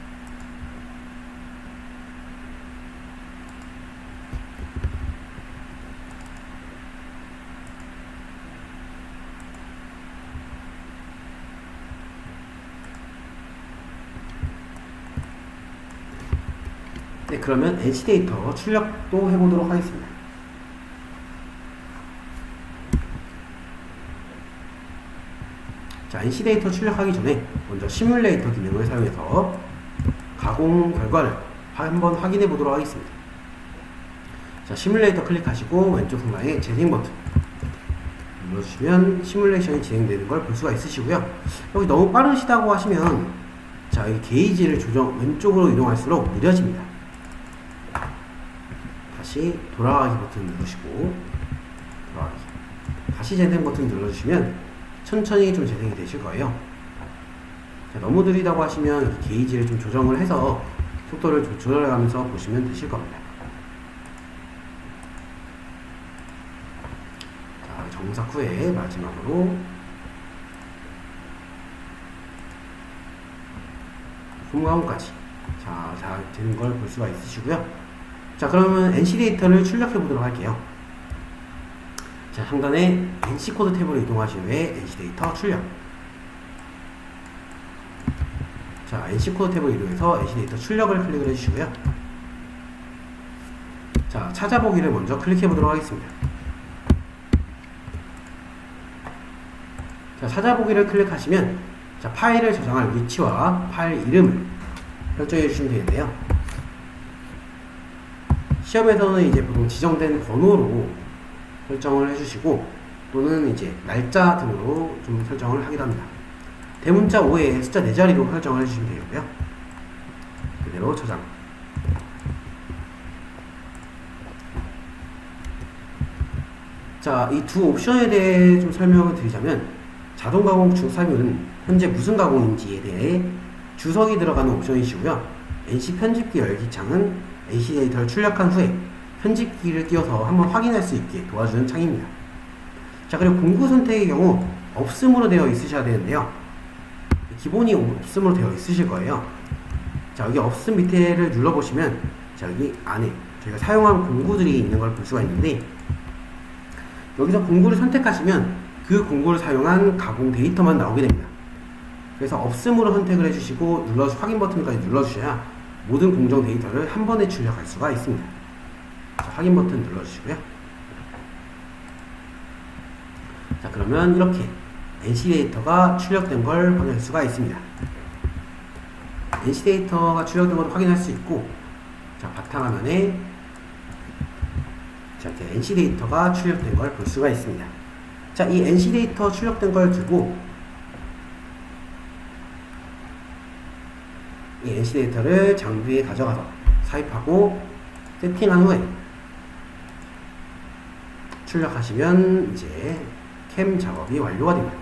네, 그러면 NC 데이터 출력도 해보도록 하겠습니다. 자, NC 데이터 출력하기 전에 먼저 시뮬레이터 기능을 사용해서 가공 결과를 한번 확인해 보도록 하겠습니다. 자, 시뮬레이터 클릭하시고 왼쪽 상단에 재생 버튼 눌러주시면 시뮬레이션이 진행되는 걸 볼 수가 있으시고요. 여기 너무 빠르시다고 하시면, 자, 이 게이지를 왼쪽으로 이동할수록 느려집니다. 다시 돌아가기 버튼 누르시고, 돌아가기, 다시 재생 버튼 눌러주시면 천천히 좀 재생이 되실 거예요. 자, 너무 느리다고 하시면 게이지를 좀 조정을 해서 속도를 조절해가면서 보시면 되실 겁니다. 자, 정삭 후에 마지막으로 홈가공까지 자, 되는 걸 볼 수가 있으시고요. 자, 그러면 NC 데이터를 출력해 보도록 할게요. 자, 상단에 NC 코드 탭으로 이동하신 후에 NC 데이터 출력. 자, NC 코드 탭으로 이동해서 NC 데이터 출력을 클릭을 해주시고요. 자, 찾아보기를 먼저 클릭해 보도록 하겠습니다. 자, 찾아보기를 클릭하시면, 자, 파일을 저장할 위치와 파일 이름을 설정해 주시면 되는데요. 시험에서는 이제 보통 지정된 번호로 설정을 해주시고, 또는 이제 날짜 등으로 좀 설정을 하기도 합니다. 대문자 5에 숫자 4자리로 설정을 해주시면 되고요. 그대로 저장. 자, 이 두 옵션에 대해 좀 설명을 드리자면, 자동 가공 주사율은 현재 무슨 가공인지에 대해 주석이 들어가는 옵션이시고요. NC 편집기 열기 창은 NC 데이터를 출력한 후에 편집기를 띄워서 한번 확인할 수 있게 도와주는 창입니다. 자, 그리고 공구 선택의 경우 없음으로 되어 있으셔야 되는데요. 기본이 없음으로 되어 있으실 거예요. 자, 여기 없음 밑에를 눌러보시면, 자, 여기 안에 저희가 사용한 공구들이 있는 걸 볼 수가 있는데, 여기서 공구를 선택하시면 그 공구를 사용한 가공 데이터만 나오게 됩니다. 그래서 없음으로 선택을 해주시고 확인 버튼까지 눌러주셔야 모든 공정 데이터를 한 번에 출력할 수가 있습니다. 자, 확인 버튼 눌러주시고요. 자, 그러면 이렇게 NC 데이터가 출력된 걸 확인할 수가 있습니다. NC 데이터가 출력된 걸 확인할 수 있고, 자, 바탕화면에 자, 이렇게 NC 데이터가 출력된 걸 볼 수가 있습니다. 자, 이 NC 데이터 출력된 걸 두고 이 NC 데이터를 장비에 가져가서 삽입하고 세팅한 후에 출력하시면 이제 캠 작업이 완료가 됩니다.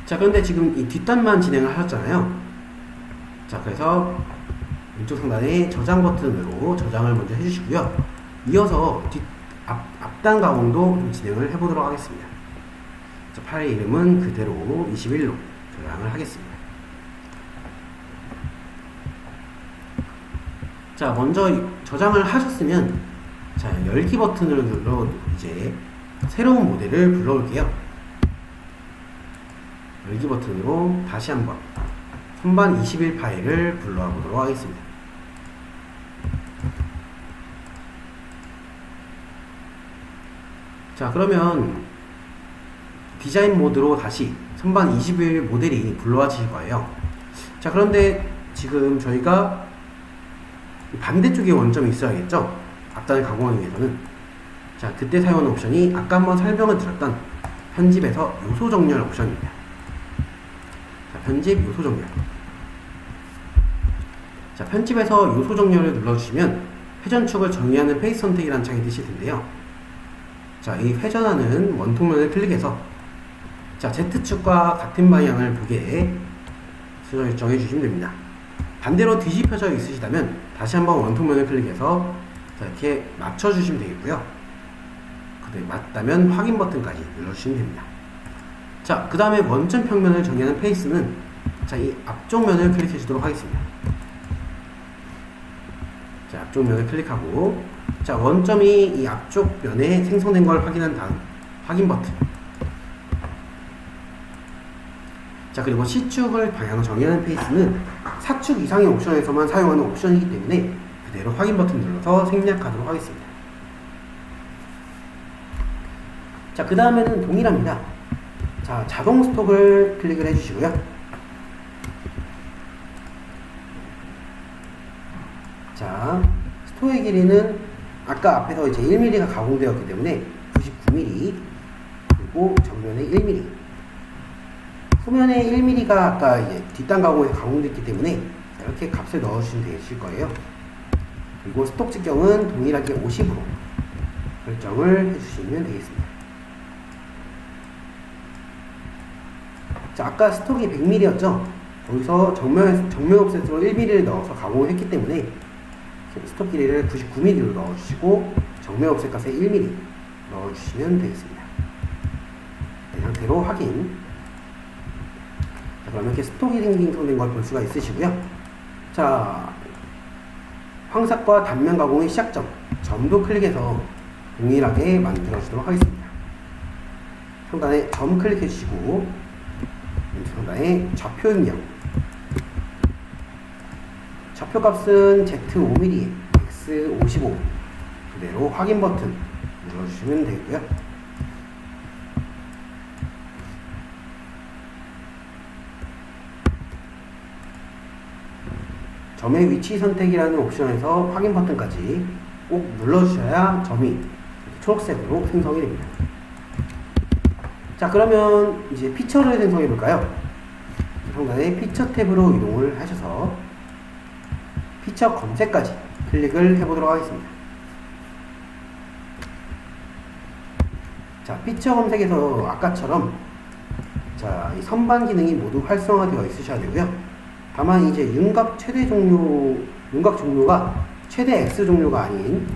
자, 그런데 지금 이 뒷단만 진행을 하셨잖아요. 자, 그래서 왼쪽 상단에 저장 버튼으로 저장을 먼저 해주시고요. 이어서 앞단 가공도 좀 진행을 해보도록 하겠습니다. 자, 파일 이름은 그대로 21로 저장을 하겠습니다. 자, 먼저 저장을 하셨으면 자, 열기 버튼을 눌러 이제 새로운 모델을 불러올게요. 열기 버튼으로 다시 한번 선반 21 파일을 불러와 보도록 하겠습니다. 자, 그러면 디자인 모드로 다시 선반 21 모델이 불러와질 거예요. 자, 그런데 지금 저희가 반대쪽에 원점이 있어야겠죠? 앞단을 가공하기 위해서는. 자, 그때 사용하는 옵션이 아까 한번 설명을 드렸던 편집에서 요소 정렬 옵션입니다. 자, 편집 요소 정렬. 자, 편집에서 요소 정렬을 눌러주시면 회전축을 정의하는 페이스 선택이라는 창이 뜨실 텐데요. 자, 이 회전하는 원통면을 클릭해서 자, Z축과 같은 방향을 보게 설정해 주시면 됩니다. 반대로 뒤집혀져 있으시다면 다시 한번 원통면을 클릭해서 자, 이렇게 맞춰주시면 되겠고요. 그때 맞다면 확인 버튼까지 눌러주시면 됩니다. 자, 그 다음에 원점 평면을 정의하는 페이스는 자, 이 앞쪽 면을 클릭해 주도록 하겠습니다. 자, 앞쪽 면을 클릭하고 자, 원점이 이 앞쪽 면에 생성된 걸 확인한 다음 확인 버튼. 자, 그리고 C축을 방향 정의하는 페이스는 4축 이상의 옵션에서만 사용하는 옵션이기 때문에 그대로 확인 버튼 눌러서 생략하도록 하겠습니다. 자, 그 다음에는 동일합니다. 자, 자동 스톡을 클릭을 해주시고요. 자, 스톡의 길이는 아까 앞에서 이제 1mm가 가공되었기 때문에 99mm, 그리고 정면에 1mm, 후면에 1mm가 아까 이제 뒷단 가공에서 가공됐기 때문에 이렇게 값을 넣어주시면 되실 거예요. 그리고 스톡 직경은 동일하게 50으로 설정을 해주시면 되겠습니다. 자, 아까 스톡이 100mm였죠? 거기서 정면 옵셋으로 1mm를 넣어서 가공을 했기 때문에 스톡 길이를 99mm로 넣어주시고 정면 옵셋 값에 1mm 넣어주시면 되겠습니다. 이 상태로 확인. 자, 그러면 이렇게 스톡이 생성된 걸 볼 수가 있으시고요. 자, 황삭과 단면 가공의 시작점, 점도 클릭해서 동일하게 만들어주도록 하겠습니다. 상단에 점 클릭해 주시고 상단에 좌표 입력, 좌표 값은 Z5mm, X55 그대로 확인 버튼 눌러주시면 되고요. 점의 위치 선택이라는 옵션에서 확인 버튼까지 꼭 눌러주셔야 점이 초록색으로 생성이 됩니다. 자, 그러면 이제 피처를 생성해 볼까요? 상단에 피처 탭으로 이동을 하셔서 피처 검색까지 클릭을 해보도록 하겠습니다. 자, 피처 검색에서 아까처럼 자, 이 선반 기능이 모두 활성화되어 있으셔야 되고요. 다만 이제 윤곽 종류가 최대 X 종류가 아닌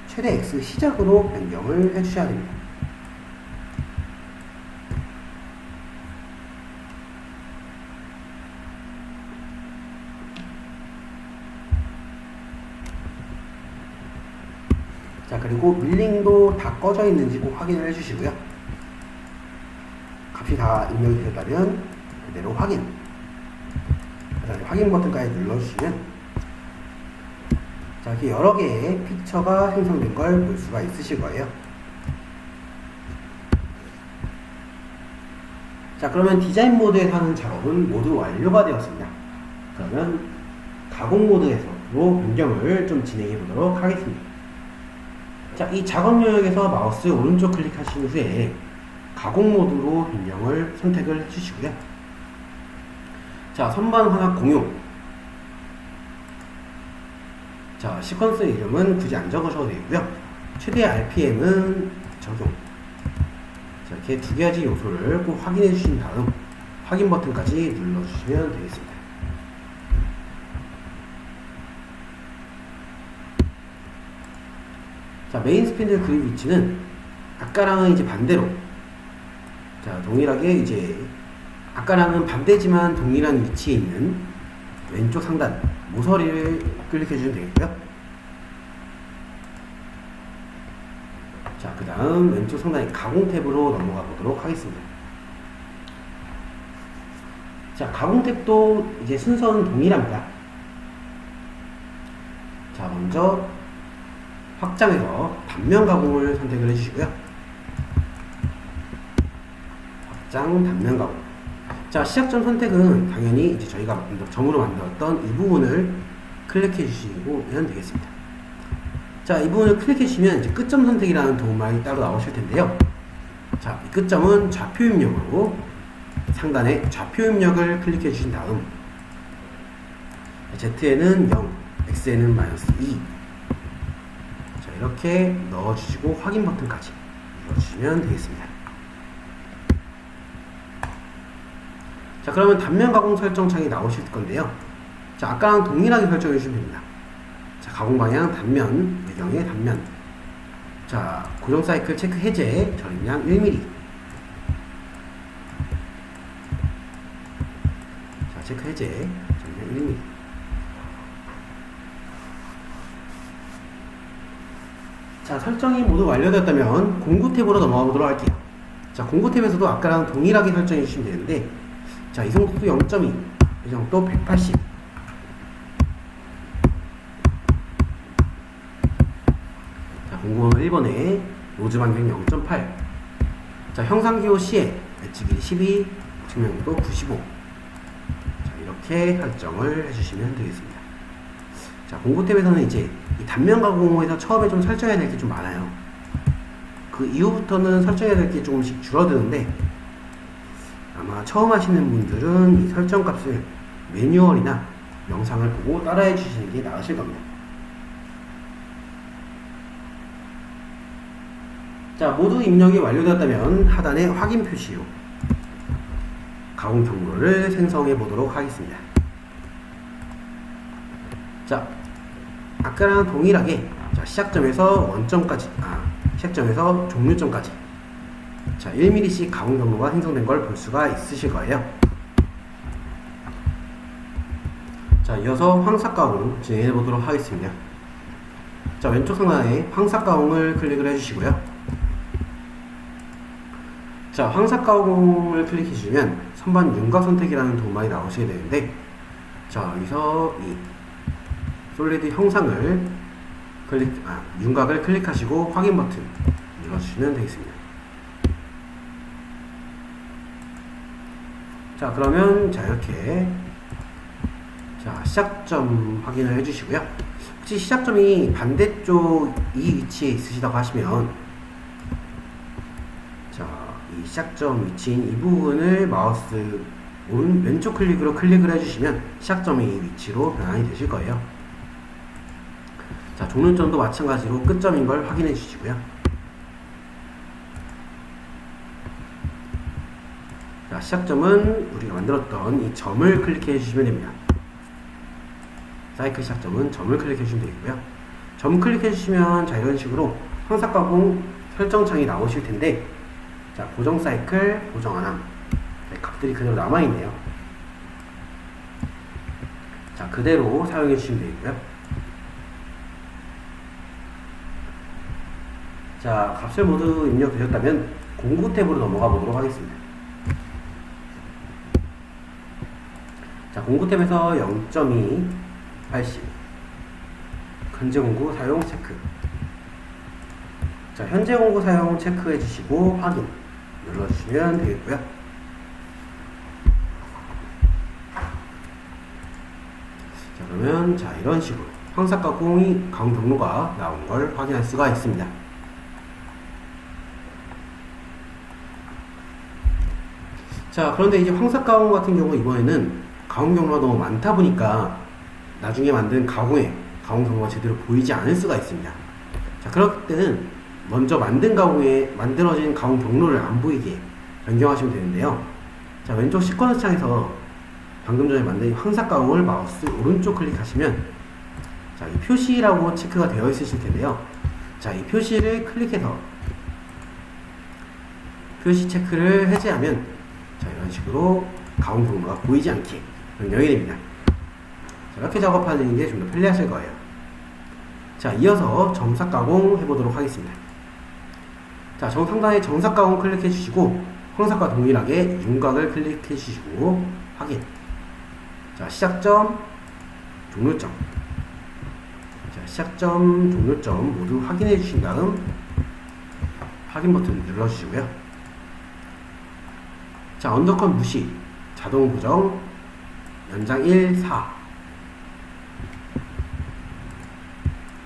최대 X 시작으로 변경을 해주셔야 됩니다. 자, 그리고 밀링도 다 꺼져 있는지 꼭 확인을 해주시고요. 값이 다 입력이 되었다면 그대로 확인. 그 다음에 확인 버튼까지 눌러주시면 자, 이렇게 여러 개의 픽처가 생성된 걸 볼 수가 있으실 거예요. 자, 그러면 디자인 모드에서 하는 작업은 모두 완료가 되었습니다. 그러면 가공 모드에서로 변경을 좀 진행해 보도록 하겠습니다. 자, 이 작업 영역에서 마우스 오른쪽 클릭하신 후에 가공 모드로 변경을 선택을 해주시고요. 자, 선반 하나 공용. 자, 시퀀스 이름은 굳이 안 적으셔도 되고요. 최대 RPM은 적용. 자, 이렇게 두 가지 요소를 꼭 확인해 주신 다음 확인 버튼까지 눌러주시면 되겠습니다. 자, 메인 스핀들 그립 위치는 아까랑은 이제 반대로, 자, 동일하게 이제 아까랑은 반대지만 동일한 위치에 있는 왼쪽 상단 모서리를 클릭해 주시면 되겠고요. 자, 그 다음 왼쪽 상단의 가공 탭으로 넘어가 보도록 하겠습니다. 자, 가공 탭도 이제 순서는 동일합니다. 자, 먼저 확장에서 단면 가공을 선택을 해주시고요. 확장, 단면 가공. 자, 시작점 선택은 당연히 이제 저희가 점으로 만들었던 이 부분을 클릭해 주시면 되겠습니다. 자, 이 부분을 클릭해 주시면 이제 끝점 선택이라는 도움말이 따로 나오실 텐데요. 자, 이 끝점은 좌표 입력으로 상단에 좌표 입력을 클릭해 주신 다음 Z에는 0, X에는 -2. 자, 이렇게 넣어주시고 확인 버튼까지 눌러주시면 되겠습니다. 자, 그러면 단면 가공 설정 창이 나오실 건데요. 자, 아까랑 동일하게 설정해 주시면 됩니다. 자, 가공 방향 단면, 배경의 단면. 자, 고정 사이클 체크 해제, 절임량 1mm. 자, 체크 해제, 절임량 1mm. 자, 설정이 모두 완료되었다면 공구 탭으로 넘어가 보도록 할게요. 자, 공구 탭에서도 아까랑 동일하게 설정해 주시면 되는데, 자, 이성속도 0.2, 이성속도 180. 자, 공구번호 1번에 노즈 반경 0.8. 자, 형상기호 C에 엣지 길이 12, 측면도 95. 자, 이렇게 설정을 해주시면 되겠습니다. 자, 공구 탭에서는 이제 이 단면 가공에서 처음에 좀 설정해야 될 게 좀 많아요. 그 이후부터는 설정해야 될 게 조금씩 줄어드는데, 아마 처음 하시는 분들은 이 설정 값을 매뉴얼이나 영상을 보고 따라해 주시는 게 나으실 겁니다. 자, 모두 입력이 완료되었다면 하단에 확인 표시로 가공 경로를 생성해 보도록 하겠습니다. 자, 아까랑 동일하게, 자, 시작점에서 원점까지, 시작점에서 종료점까지, 자, 1mm씩 가공 경로가 생성된 걸 볼 수가 있으실 거예요. 자, 이어서 황삭 가공 진행해 보도록 하겠습니다. 자, 왼쪽 상단에 황삭 가공을 클릭을 해주시고요. 자, 황삭 가공을 클릭해 주시면 선반 윤곽 선택이라는 도움이 나오시게 되는데, 자, 여기서 이 솔리드 형상을 윤곽을 클릭하시고 확인 버튼 눌러주시면 되겠습니다. 자, 그러면 자, 이렇게, 자, 시작점 확인을 해주시고요. 혹시 시작점이 반대쪽 이 위치에 있으시다고 하시면, 자, 이 시작점 위치인 이 부분을 마우스 왼쪽 클릭으로 클릭을 해주시면 시작점이 이 위치로 변환이 되실 거예요. 자, 종료점도 마찬가지로 끝점인 걸 확인해 주시고요. 자, 시작점은 우리가 만들었던 이 점을 클릭해 주시면 됩니다. 사이클 시작점은 점을 클릭해 주시면 되겠고요. 점 클릭해 주시면 자, 이런 식으로 황삭 가공 설정 창이 나오실 텐데, 자, 고정 사이클, 고정 안함. 네, 값들이 그대로 남아있네요. 자, 그대로 사용해 주시면 되겠고요. 자, 값을 모두 입력되셨다면 공구 탭으로 넘어가 보도록 하겠습니다. 자, 공구 탭에서 0.2, 80. 현재 공구 사용 체크. 자, 현재 공구 사용 체크해 주시고 확인 눌러주시면 되겠고요. 자, 그러면 자, 이런 식으로 황삭 가공 경로가 나온 걸 확인할 수가 있습니다. 자, 그런데 이제 황삭 가공 같은 경우 이번에는 가공 경로가 너무 많다 보니까 나중에 만든 가공 경로가 제대로 보이지 않을 수가 있습니다. 자, 그럴 때는 먼저 만든 가공에 만들어진 가공 경로를 안 보이게 변경하시면 되는데요. 자, 왼쪽 시퀀스 창에서 방금 전에 만든 황삭 가공을 마우스 오른쪽 클릭하시면, 자, 이 표시라고 체크가 되어 있으실 텐데요. 자, 이 표시를 클릭해서 표시 체크를 해제하면 자, 이런 식으로 가공 경로가 보이지 않게 변경이 됩니다. 자, 이렇게 작업하는 게 좀 더 편리하실 거예요. 자, 이어서 점삭 가공 해보도록 하겠습니다. 자, 정상단에 점삭 가공 클릭해 주시고 황삭과 동일하게 윤곽을 클릭해 주시고 확인. 자, 시작점, 종료점. 자, 시작점, 종료점 모두 확인해 주신 다음 확인 버튼 눌러 주시고요. 자, 언더컷 무시, 자동 보정, 연장 1, 4.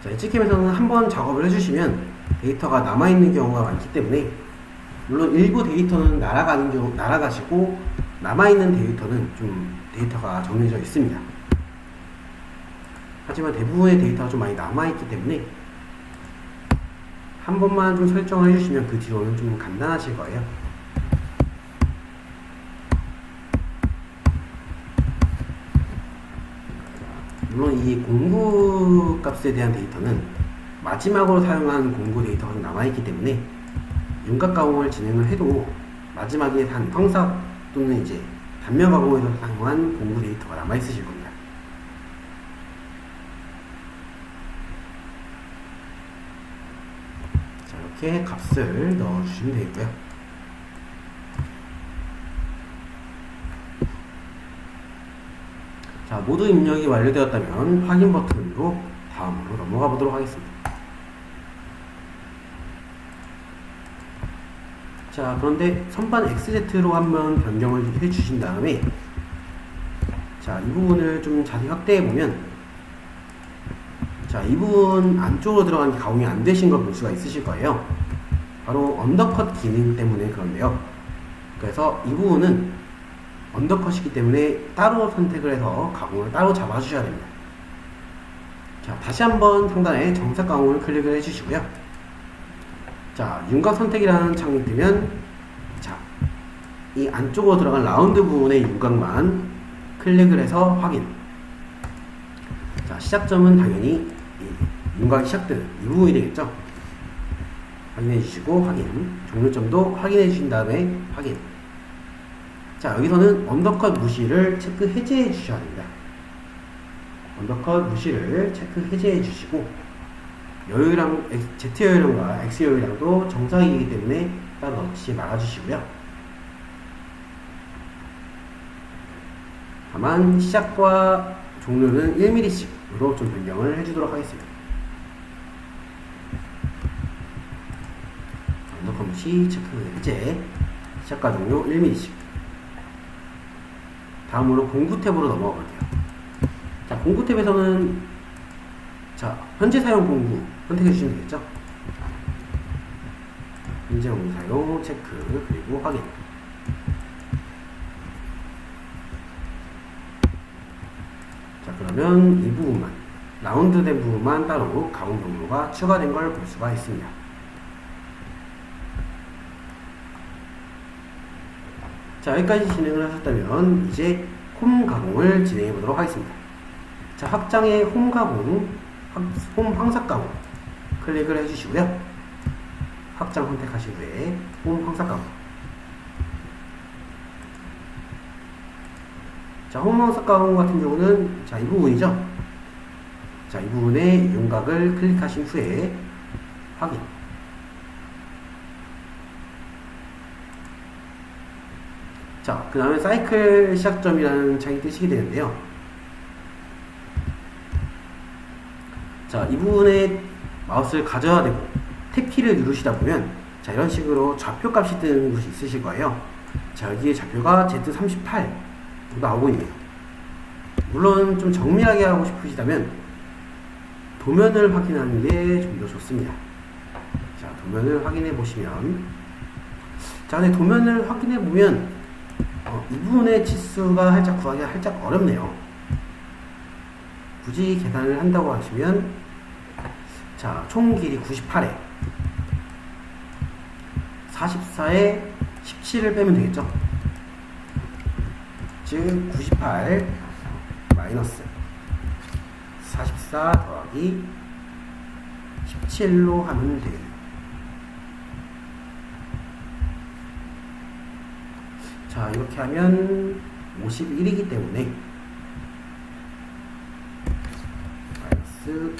자, 엣지캠에서는 한번 작업을 해주시면 데이터가 남아있는 경우가 많기 때문에 물론 일부 데이터는 날아가시고 남아있는 데이터는 좀 데이터가 정리되어 있습니다. 하지만 대부분의 데이터가 좀 많이 남아있기 때문에 한 번만 좀 설정을 해주시면 그 뒤로는 좀 간단하실 거예요. 물론 이 공구 값에 대한 데이터는 마지막으로 사용한 공구 데이터가 좀 남아있기 때문에 윤곽 가공을 진행을 해도 마지막에 한 황삭 또는 이제 단면 가공에서 사용한 공구 데이터가 남아있으실 겁니다. 자, 이렇게 값을 넣어주시면 되겠고요. 자, 모두 입력이 완료되었다면 확인 버튼으로 다음으로 넘어가 보도록 하겠습니다. 자, 그런데 선반 XZ로 한번 변경을 해 주신 다음에 자, 이 부분을 좀 자세히 확대해 보면 자, 이 부분 안쪽으로 들어간 게 가공이 안 되신 걸 볼 수가 있으실 거예요. 바로 언더컷 기능 때문에 그런데요. 그래서 이 부분은 언더컷이기 때문에 따로 선택을 해서 가공을 따로 잡아 주셔야 됩니다. 자, 다시 한번 상단에 정삭 가공을 클릭을 해 주시고요. 자, 윤곽 선택이라는 창이 뜨면 자, 이 안쪽으로 들어간 라운드 부분의 윤곽만 클릭을 해서 확인. 자, 시작점은 당연히 윤곽이 시작되는 이 부분이 되겠죠. 확인해 주시고 확인. 종료점도 확인해 주신 다음에 확인. 자, 여기서는 언더컷 무시를 체크 해제해 주셔야 됩니다. 언더컷 무시를 체크 해제해 주시고 여유랑 Z 여유량과 X 여유량도 정상이기 때문에 따로 넣지 말아 주시고요. 다만 시작과 종료는 1mm씩으로 좀 변경을 해주도록 하겠습니다. 언더컷 무시 체크 해제, 시작과 종료 1mm씩. 다음으로 공구 탭으로 넘어가 볼게요. 자, 공구 탭에서는 자, 현재 사용 공구 선택해 주시면 되겠죠. 현재 공구 사용 체크 그리고 확인. 자, 그러면 이 부분만 라운드 된 부분만 따로 가공 경로가 추가된 걸 볼 수가 있습니다. 자, 여기까지 진행을 하셨다면 이제 홈 가공을 진행해 보도록 하겠습니다. 자, 확장의 홈 가공, 홈 황삭 가공 클릭을 해주시고요. 확장 선택하신 후에 홈 황삭 가공. 자, 홈 황삭 가공 같은 경우는 자, 이 부분이죠. 자, 이 부분에 윤곽을 클릭하신 후에 확인. 자, 그 다음에 사이클 시작점이라는 창이 뜨시게 되는데요. 자, 이 부분에 마우스를 가져야 되고 탭키를 누르시다 보면 자, 이런 식으로 좌표 값이 뜨는 곳이 있으실 거예요. 자, 여기에 좌표가 Z38 나오고 있네요. 물론 좀 정밀하게 하고 싶으시다면 도면을 확인하는 게 좀 더 좋습니다. 자, 도면을 확인해 보시면 자, 근데 도면을 확인해 보면 이 부분의 치수가 살짝 구하기가 살짝 어렵네요. 굳이 계산을 한다고 하시면 자, 총 길이 98에 44에 17을 빼면 되겠죠. 즉 98 마이너스 44 더하기 17로 하면 되겠네요. 자, 이렇게 하면 51이기 때문에 마이너스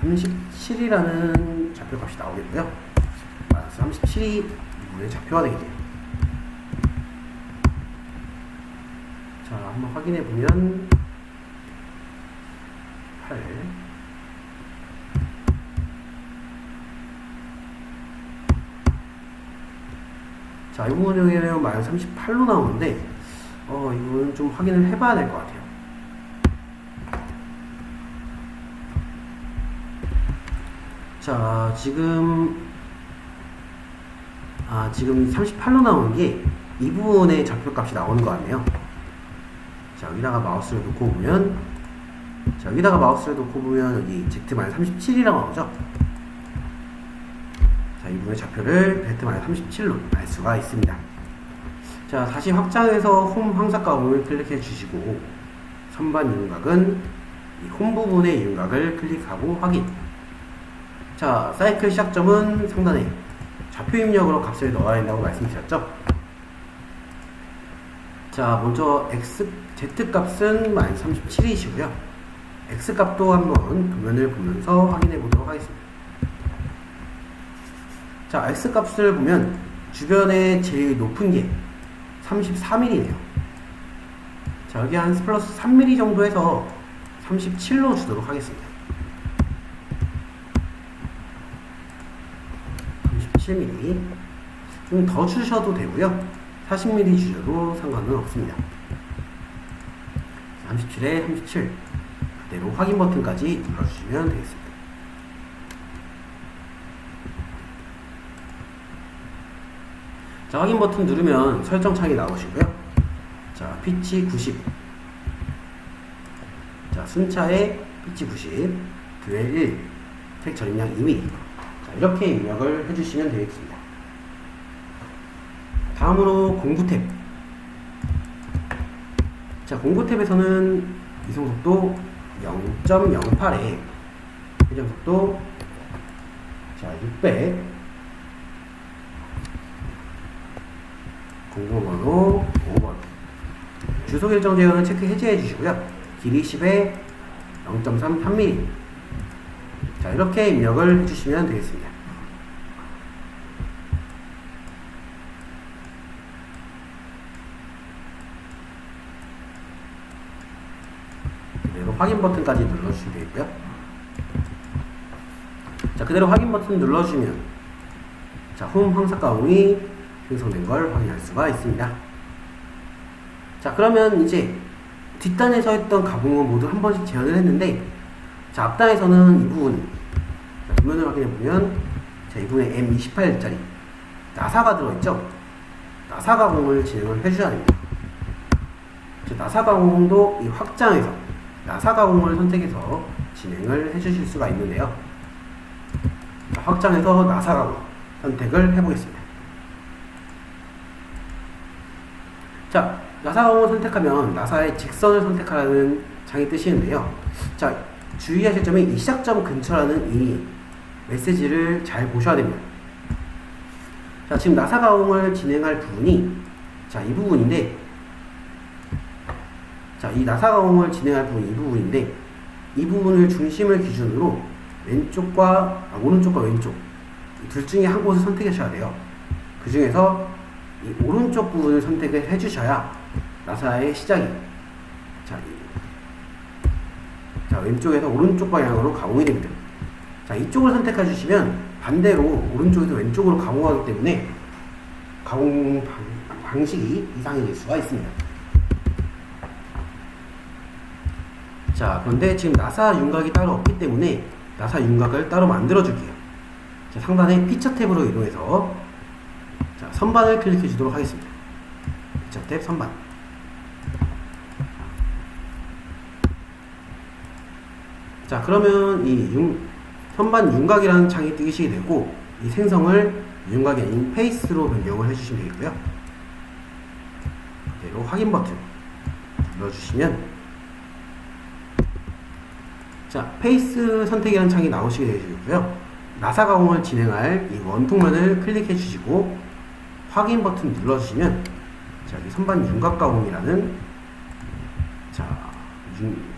37이라는 좌표값이 나오겠고요. 마이너스 37이 이분의 좌표가 되겠네요. 자, 한번 확인해 보면 8. 자, 이 부분에는 마이너스 38로 나오는데 이거는 좀 확인을 해봐야 될 것 같아요. 자, 지금 38로 나오는 게 이 부분의 좌표값이 나오는 것 같네요. 자, 여기다가 마우스를 놓고 보면, 여기 Z-37이라고 나오죠. 자, 이 부분의 좌표를 Z-37로 알 수가 있습니다. 자, 다시 확장해서 홈 항삭가공을 클릭해 주시고, 선반 윤곽은 이 홈 부분의 윤곽을 클릭하고 확인. 자, 사이클 시작점은 상단에 좌표 입력으로 값을 넣어야 한다고 말씀드렸죠. 자, 먼저 Z값은 마이너스 37이시고요. X값도 한번 도면을 보면서 확인해 보도록 하겠습니다. 자, X값을 보면 주변에 제일 높은 게 34mm네요. 자, 여기 한 플러스 3mm 정도 해서 37로 주도록 하겠습니다. 37mm. 좀 더 주셔도 되고요. 40mm 주셔도 상관은 없습니다. 37에 37. 그대로 확인 버튼까지 눌러주시면 되겠습니다. 자, 확인 버튼 누르면 설정 창이 나오시고요. 자, 피치 90. 자, 순차에 피치 90. 듀얼 1. 색 전입량 2mm. 자, 이렇게 입력을 해주시면 되겠습니다. 다음으로 공구 탭. 자, 공구 탭에서는 이송속도 0.08에 회전속도 600, 공구번호 5번, 주소 일정 제어는 체크 해제해 주시고요. 길이 10에 0.33mm. 자, 이렇게 입력을 해주시면 되겠습니다. 그대로 확인 버튼까지 눌러주시면 되겠고요. 자, 그대로 확인 버튼 눌러주시면 자, 홈 항삭가공이 생성된 걸 확인할 수가 있습니다. 자, 그러면 이제 뒷단에서 했던 가공은 모두 한 번씩 재현을 했는데, 자, 앞단에서는 이 부분, 자, 도면을 확인해 보면 자, 이 부분에 M28짜리 나사가 들어있죠. 나사 가공을 진행을 해주셔야 됩니다. 자, 나사 가공도 이 확장에서 나사 가공을 선택해서 진행을 해주실 수가 있는데요. 자, 확장해서 나사 가공 선택을 해보겠습니다. 자, 나사 가공을 선택하면 나사의 직선을 선택하라는 창이 뜨시는데요. 자, 주의하실 점이 이 시작점 근처라는 이 메시지를 잘 보셔야 됩니다. 자, 지금 나사 가공을 진행할 부분이 자, 이 부분인데, 자, 이 나사 가공을 진행할 부분이 이 부분인데, 이 부분을 중심을 기준으로 오른쪽과 왼쪽 둘 중에 한 곳을 선택하셔야 돼요. 그 중에서 이 오른쪽 부분을 선택을 해주셔야 나사의 시작이 자, 왼쪽에서 오른쪽 방향으로 가공이 됩니다. 자, 이쪽을 선택해 주시면 반대로 오른쪽에서 왼쪽으로 가공하기 때문에 가공 방식이 이상해질 수가 있습니다. 자, 그런데 지금 나사 윤곽이 따로 없기 때문에 나사 윤곽을 따로 만들어 줄게요. 자, 상단에 피처 탭으로 이동해서 자, 선반을 클릭해 주도록 하겠습니다. 피처 탭 선반. 자, 그러면 이 선반 윤곽이라는 창이 뜨시게 되고, 이 생성을 윤곽이 아닌 페이스로 변경을 해주시면 되겠고요. 그대로 확인 버튼 눌러주시면 자, 페이스 선택이라는 창이 나오시게 되시고요. 나사 가공을 진행할 이 원통면을 클릭해 주시고 확인 버튼 눌러주시면 자, 여기 선반 윤곽 가공이라는 자,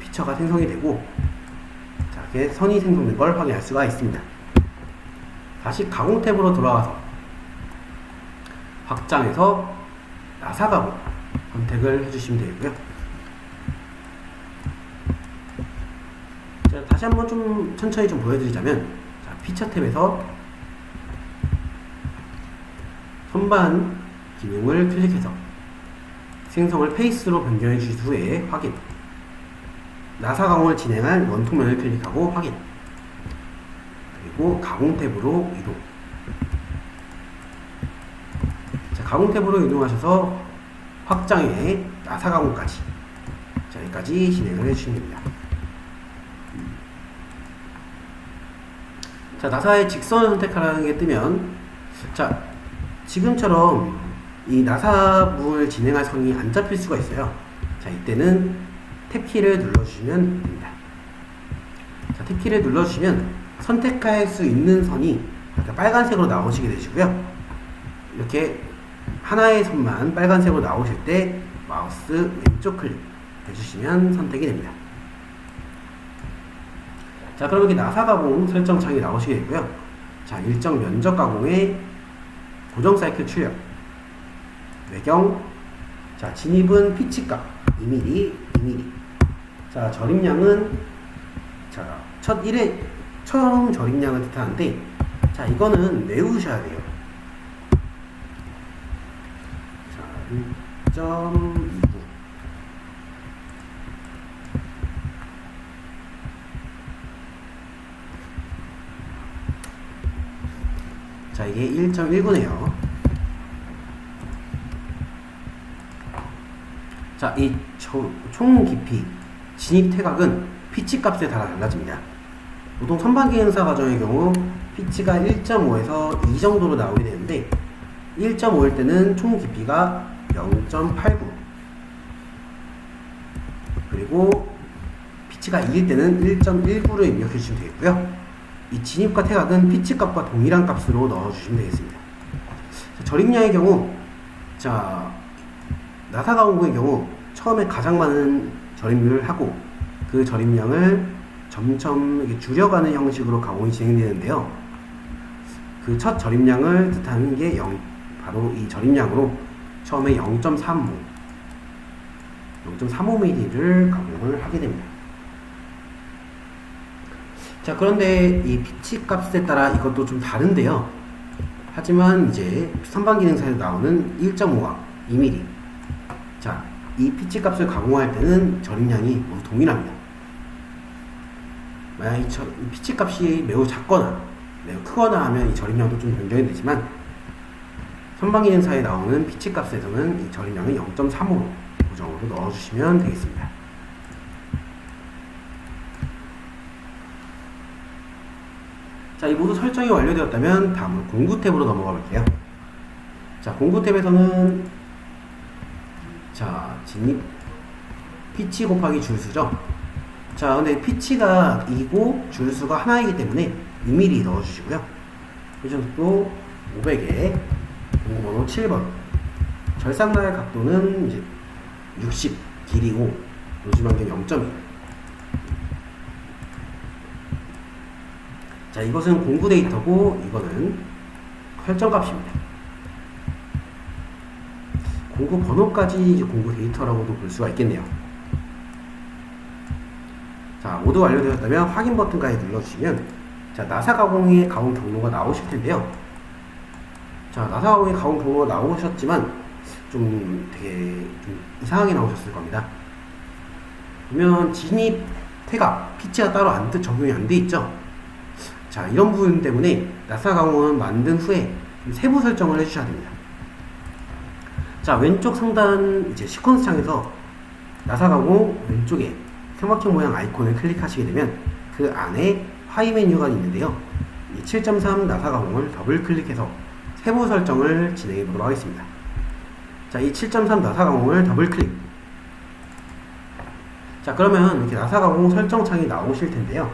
피처가 생성이 되고 자, 이렇게 선이 생성된 걸 확인할 수가 있습니다. 다시 가공 탭으로 돌아와서 확장해서 나사 가공 선택을 해주시면 되고요. 자, 다시 한번 좀 천천히 좀 보여드리자면 자, 피처 탭에서 선반 기능을 클릭해서 생성을 페이스로 변경해 주신 후에 확인, 나사 가공을 진행할 원통면을 클릭하고 확인, 그리고 가공 탭으로 이동. 자, 가공 탭으로 이동하셔서 확장에 나사 가공까지 자, 여기까지 진행을 해주시면 됩니다. 자, 나사의 직선을 선택하라는 게 뜨면 자, 지금처럼 이 나사부를 진행할 선이 안 잡힐 수가 있어요. 자, 이때는 탭키를 눌러주시면 됩니다. 자, 탭키를 눌러주시면 선택할 수 있는 선이 빨간색으로 나오시게 되시고요. 이렇게 하나의 선만 빨간색으로 나오실 때 마우스 왼쪽 클릭 해주시면 선택이 됩니다. 자, 그럼 이렇게 나사 가공 설정 창이 나오시게 되고요. 자, 일정 면적 가공에 고정 사이클 출력, 외경, 자, 진입은 피치값 2mm, 2mm. 자, 절임량은 자, 처음 절임량을 뜻하는데 자, 이거는 외우셔야 돼요. 자, 1.29. 자, 이게 1.19네요. 자, 이 총 깊이, 진입 태각은 피치 값에 따라 달라집니다. 보통 선반기 행사 과정의 경우 피치가 1.5에서 2 정도로 나오게 되는데 1.5일 때는 총 깊이가 0.89, 그리고 피치가 2일 때는 1.19를 입력해 주시면 되겠고요. 이 진입과 태각은 피치 값과 동일한 값으로 넣어주시면 되겠습니다. 자, 절임량의 경우, 자, 나사 가공의 경우 처음에 가장 많은 절임률을 하고 그 절임량을 점점 이렇게 줄여가는 형식으로 가공이 진행되는데요. 그 첫 절임량을 뜻하는 게 바로 이 절임량으로 처음에 0.35mm를 가공을 하게 됩니다. 자, 그런데 이 피치 값에 따라 이것도 좀 다른데요. 하지만 이제 선반 기능사에서 나오는 1.5와 2mm. 자, 이 피치 값을 가공할 때는 절임량이 모두 동일합니다. 만약 이 피치 값이 매우 작거나 매우 크거나 하면 이 절임량도 좀 변경이 되지만 선반 기능사에 나오는 피치 값에서는 이 절임량은 0.35로 고정으로 넣어주시면 되겠습니다. 자, 이 모두 설정이 완료되었다면 다음으로 공구 탭으로 넘어가 볼게요. 자, 공구 탭에서는 자, 진입 피치 곱하기 줄수죠. 자, 근데 피치가 2고 줄수가 하나이기 때문에 2mm 넣어주시고요. 회전속도 500에 공구번호 7번, 절삭날 각도는 이제 60, 길이 5, 노즐반경 0.2. 자, 이것은 공구 데이터고 이거는 설정값입니다. 공구 번호까지 이제 공구 데이터라고도 볼 수가 있겠네요. 자, 모두 완료되었다면 확인 버튼까지 눌러주시면 자, 나사 가공의 가공 경로가 나오실 텐데요. 자, 나사 가공의 가공 경로가 나오셨지만 좀 되게 좀 이상하게 나오셨을 겁니다. 보면 진입 태각 피치가 따로 적용이 안 돼 있죠. 자, 이런 부분 때문에 나사 가공은 만든 후에 세부 설정을 해주셔야 됩니다. 자, 왼쪽 상단 이제 시퀀스 창에서 나사 가공 왼쪽에 삼각형 모양 아이콘을 클릭하시게 되면 그 안에 하이 메뉴가 있는데요. 이 7.3 나사 가공을 더블 클릭해서 세부 설정을 진행해 보도록 하겠습니다. 자, 이 7.3 나사 가공을 더블 클릭. 자, 그러면 이렇게 나사 가공 설정 창이 나오실 텐데요.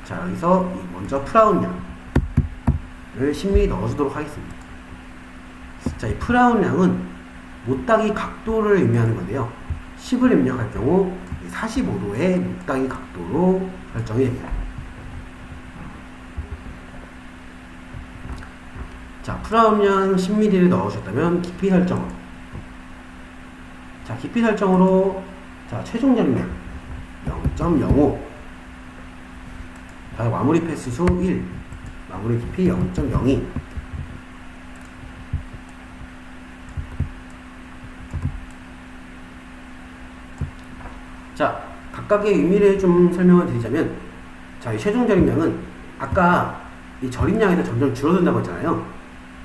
자, 여기서 먼저 프라운량을 10mm 넣어주도록 하겠습니다. 자, 이 프라운량은 못따기 각도를 의미하는 건데요. 10을 입력할 경우 45도의 못따기 각도로 설정이 됩니다. 자, 프라운량 10mm를 넣으셨다면 깊이 설정으로, 자, 깊이 설정으로, 자, 최종 전량 0.05, 마무리 패스수 1, 마무리 깊이 0.02. 자, 각각의 의미를 좀 설명을 드리자면, 자, 이 최종 절임량은 아까 이 절임량에서 점점 줄어든다고 했잖아요.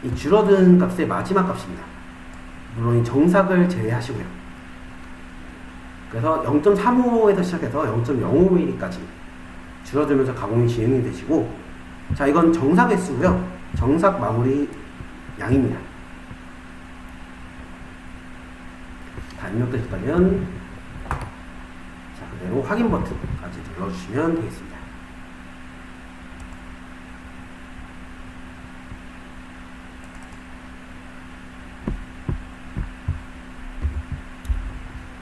이 줄어든 값의 마지막 값입니다. 물론 이 정삭을 제외하시고요. 그래서 0.35에서 시작해서 0.05mm까지 줄어들면서 가공이 진행이 되시고, 자, 이건 정삭 횟수고요. 정삭 마무리 양입니다. 다 입력되셨다면 자, 그대로 확인 버튼까지 눌러주시면 되겠습니다.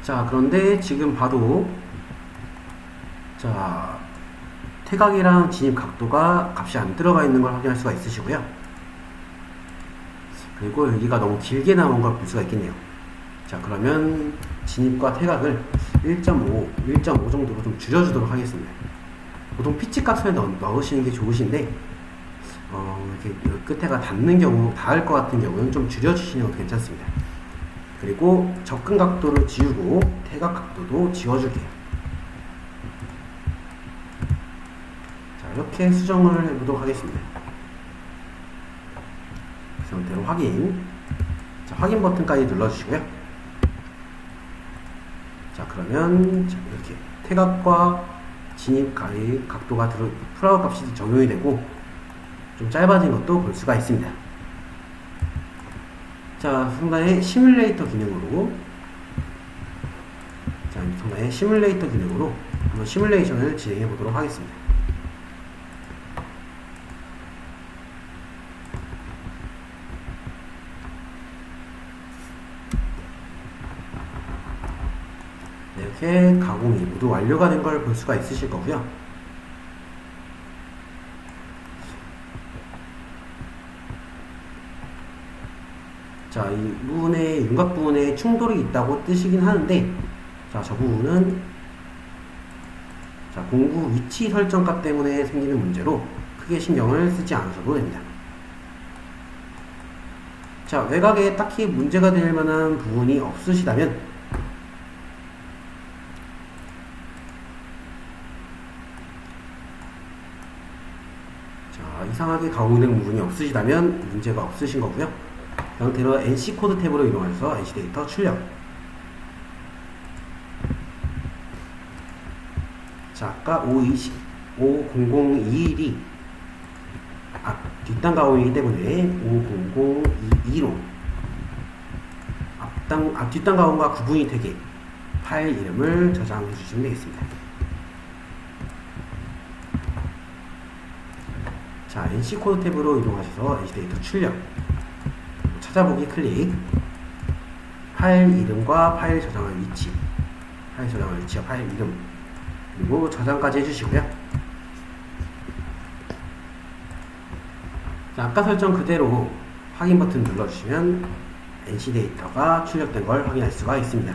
자, 그런데 지금 봐도, 자, 태각이랑 진입 각도가 값이 안 들어가 있는 걸 확인할 수가 있으시고요. 그리고 여기가 너무 길게 나온 걸 볼 수가 있겠네요. 자, 그러면 진입과 태각을 1.5 정도로 좀 줄여주도록 하겠습니다. 보통 피치 값을 넣으시는 게 좋으신데, 이렇게 끝에가 닿는 경우, 닿을 것 같은 경우는 좀 줄여주시는 것도 괜찮습니다. 그리고 접근 각도를 지우고 태각 각도도 지워줄게요. 자, 이렇게 수정을 해보도록 하겠습니다. 그 상태로 확인. 자, 확인 버튼까지 눌러주시고요. 자, 그러면 이렇게 태각과 진입 각도가 프라우 값이 적용이 되고 좀 짧아진 것도 볼 수가 있습니다. 자, 상단의 시뮬레이터 기능으로, 자, 상단의 시뮬레이터 기능으로 한번 시뮬레이션을 진행해 보도록 하겠습니다. 네, 이렇게 가공이 모두 완료가 된 걸 볼 수가 있으실 거고요. 자, 이 부분에, 윤곽 부분에 충돌이 있다고 뜨시긴 하는데, 자, 저 부분은, 자, 공구 위치 설정값 때문에 생기는 문제로 크게 신경을 쓰지 않으셔도 됩니다. 자, 외곽에 딱히 문제가 될 만한 부분이 없으시다면, 자, 이상하게 가공된 부분이 없으시다면 문제가 없으신 거고요. 그 상태로 NC 코드 탭으로 이동해서 NC 데이터 출력. 자, 아까 50021이 뒷단 가공이기 때문에 50022로 뒷단 가공과 구분이 되게 파일 이름을 저장해 주시면 되겠습니다. 자, NC 코드 탭으로 이동하셔서 NC 데이터 출력, 찾아보기 클릭, 파일 이름과 파일 저장할 위치, 파일 저장할 위치와 파일 이름, 그리고 저장까지 해주시고요. 자, 아까 설정 그대로 확인 버튼 눌러주시면 NC 데이터가 출력된 걸 확인할 수가 있습니다.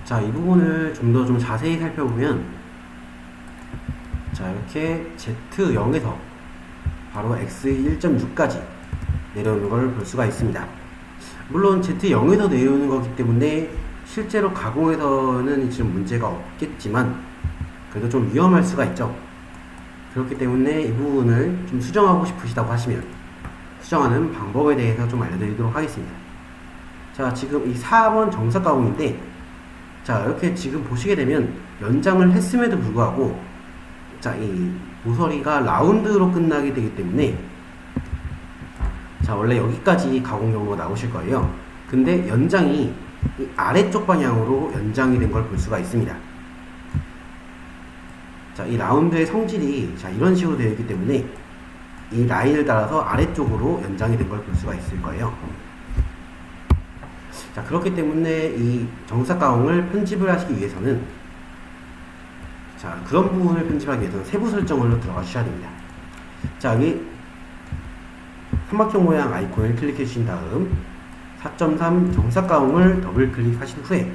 자, 이 부분을 좀 더 자세히 살펴보면, 자, 이렇게 Z0에서 바로 X1.6까지 내려오는 걸 볼 수가 있습니다. 물론 Z0에서 내려오는 거기 때문에 실제로 가공에서는 지금 문제가 없겠지만 그래도 좀 위험할 수가 있죠. 그렇기 때문에 이 부분을 좀 수정하고 싶으시다고 하시면 수정하는 방법에 대해서 좀 알려드리도록 하겠습니다. 자, 지금 이 4번 정삭 가공인데, 자, 이렇게 지금 보시게 되면 연장을 했음에도 불구하고, 자, 이 모서리가 라운드로 끝나게 되기 때문에, 자, 자, 원래 여기까지 가공 경로가 나오실 거예요. 근데 연장이 이 아래쪽 방향으로 연장이 된 걸 볼 수가 있습니다. 자, 이 라운드의 성질이 자, 이런 식으로 되어 있기 때문에 이 라인을 따라서 아래쪽으로 연장이 된 걸 볼 수가 있을 거예요. 자, 그렇기 때문에 이 정사 가공을 편집을 하시기 위해서는 자, 그런 부분을 편집하기 위해서는 세부 설정으로 들어가 주셔야 됩니다. 자, 여기 삼각형 모양 아이콘을 클릭해 주신 다음 4.3 정사 가공을 더블 클릭하신 후에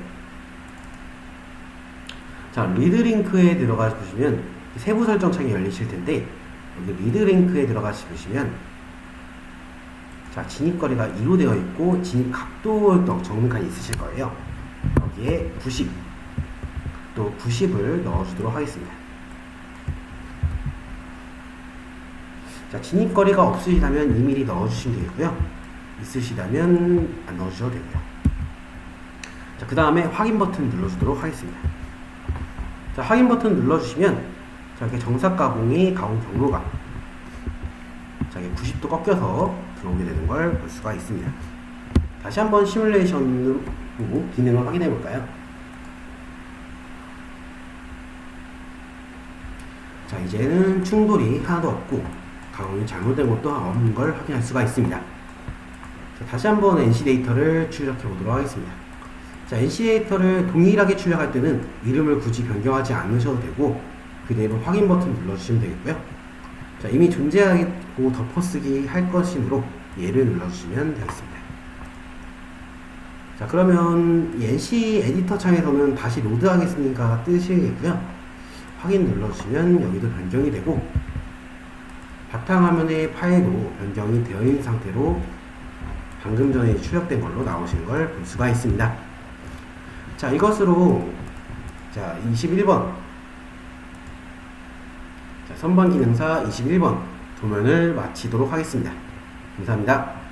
자, 리드링크에 들어가 보시면 세부 설정 창이 열리실 텐데 여기 리드링크에 들어가 보시면 자, 진입거리가 2로 되어 있고 진입 각도 적는 칸이 있으실 거예요. 여기에 90 또 90을 넣어주도록 하겠습니다. 자, 진입거리가 없으시다면 2mm 넣어주시면 되겠고요. 있으시다면 안 넣어주셔도 되고요. 자, 그 다음에 확인 버튼 눌러주도록 하겠습니다. 자, 확인 버튼 눌러주시면 자, 이렇게 정사 가공의 가공 경로가 자, 90도 꺾여서 들어오게 되는 걸 볼 수가 있습니다. 다시 한번 시뮬레이션으로 기능을 확인해 볼까요? 자, 이제는 충돌이 하나도 없고 가공이 잘못된 것도 없는 걸 확인할 수가 있습니다. 자, 다시 한번 NC 데이터를 출력해 보도록 하겠습니다. 자, NC 데이터를 동일하게 출력할 때는 이름을 굳이 변경하지 않으셔도 되고 그대로 확인 버튼 눌러주시면 되겠고요. 자, 이미 존재하고 덮어쓰기 할 것이므로 얘를 눌러주시면 되겠습니다. 자, 그러면 이 NC 에디터 창에서는 다시 로드하겠습니까 뜨시겠고요. 확인 눌러주시면 여기도 변경이 되고 바탕화면의 파일도 변경이 되어 있는 상태로 방금 전에 출력된 걸로 나오신 걸 볼 수가 있습니다. 자, 이것으로 자, 21번 자, 선반 기능사 21번 도면을 마치도록 하겠습니다. 감사합니다.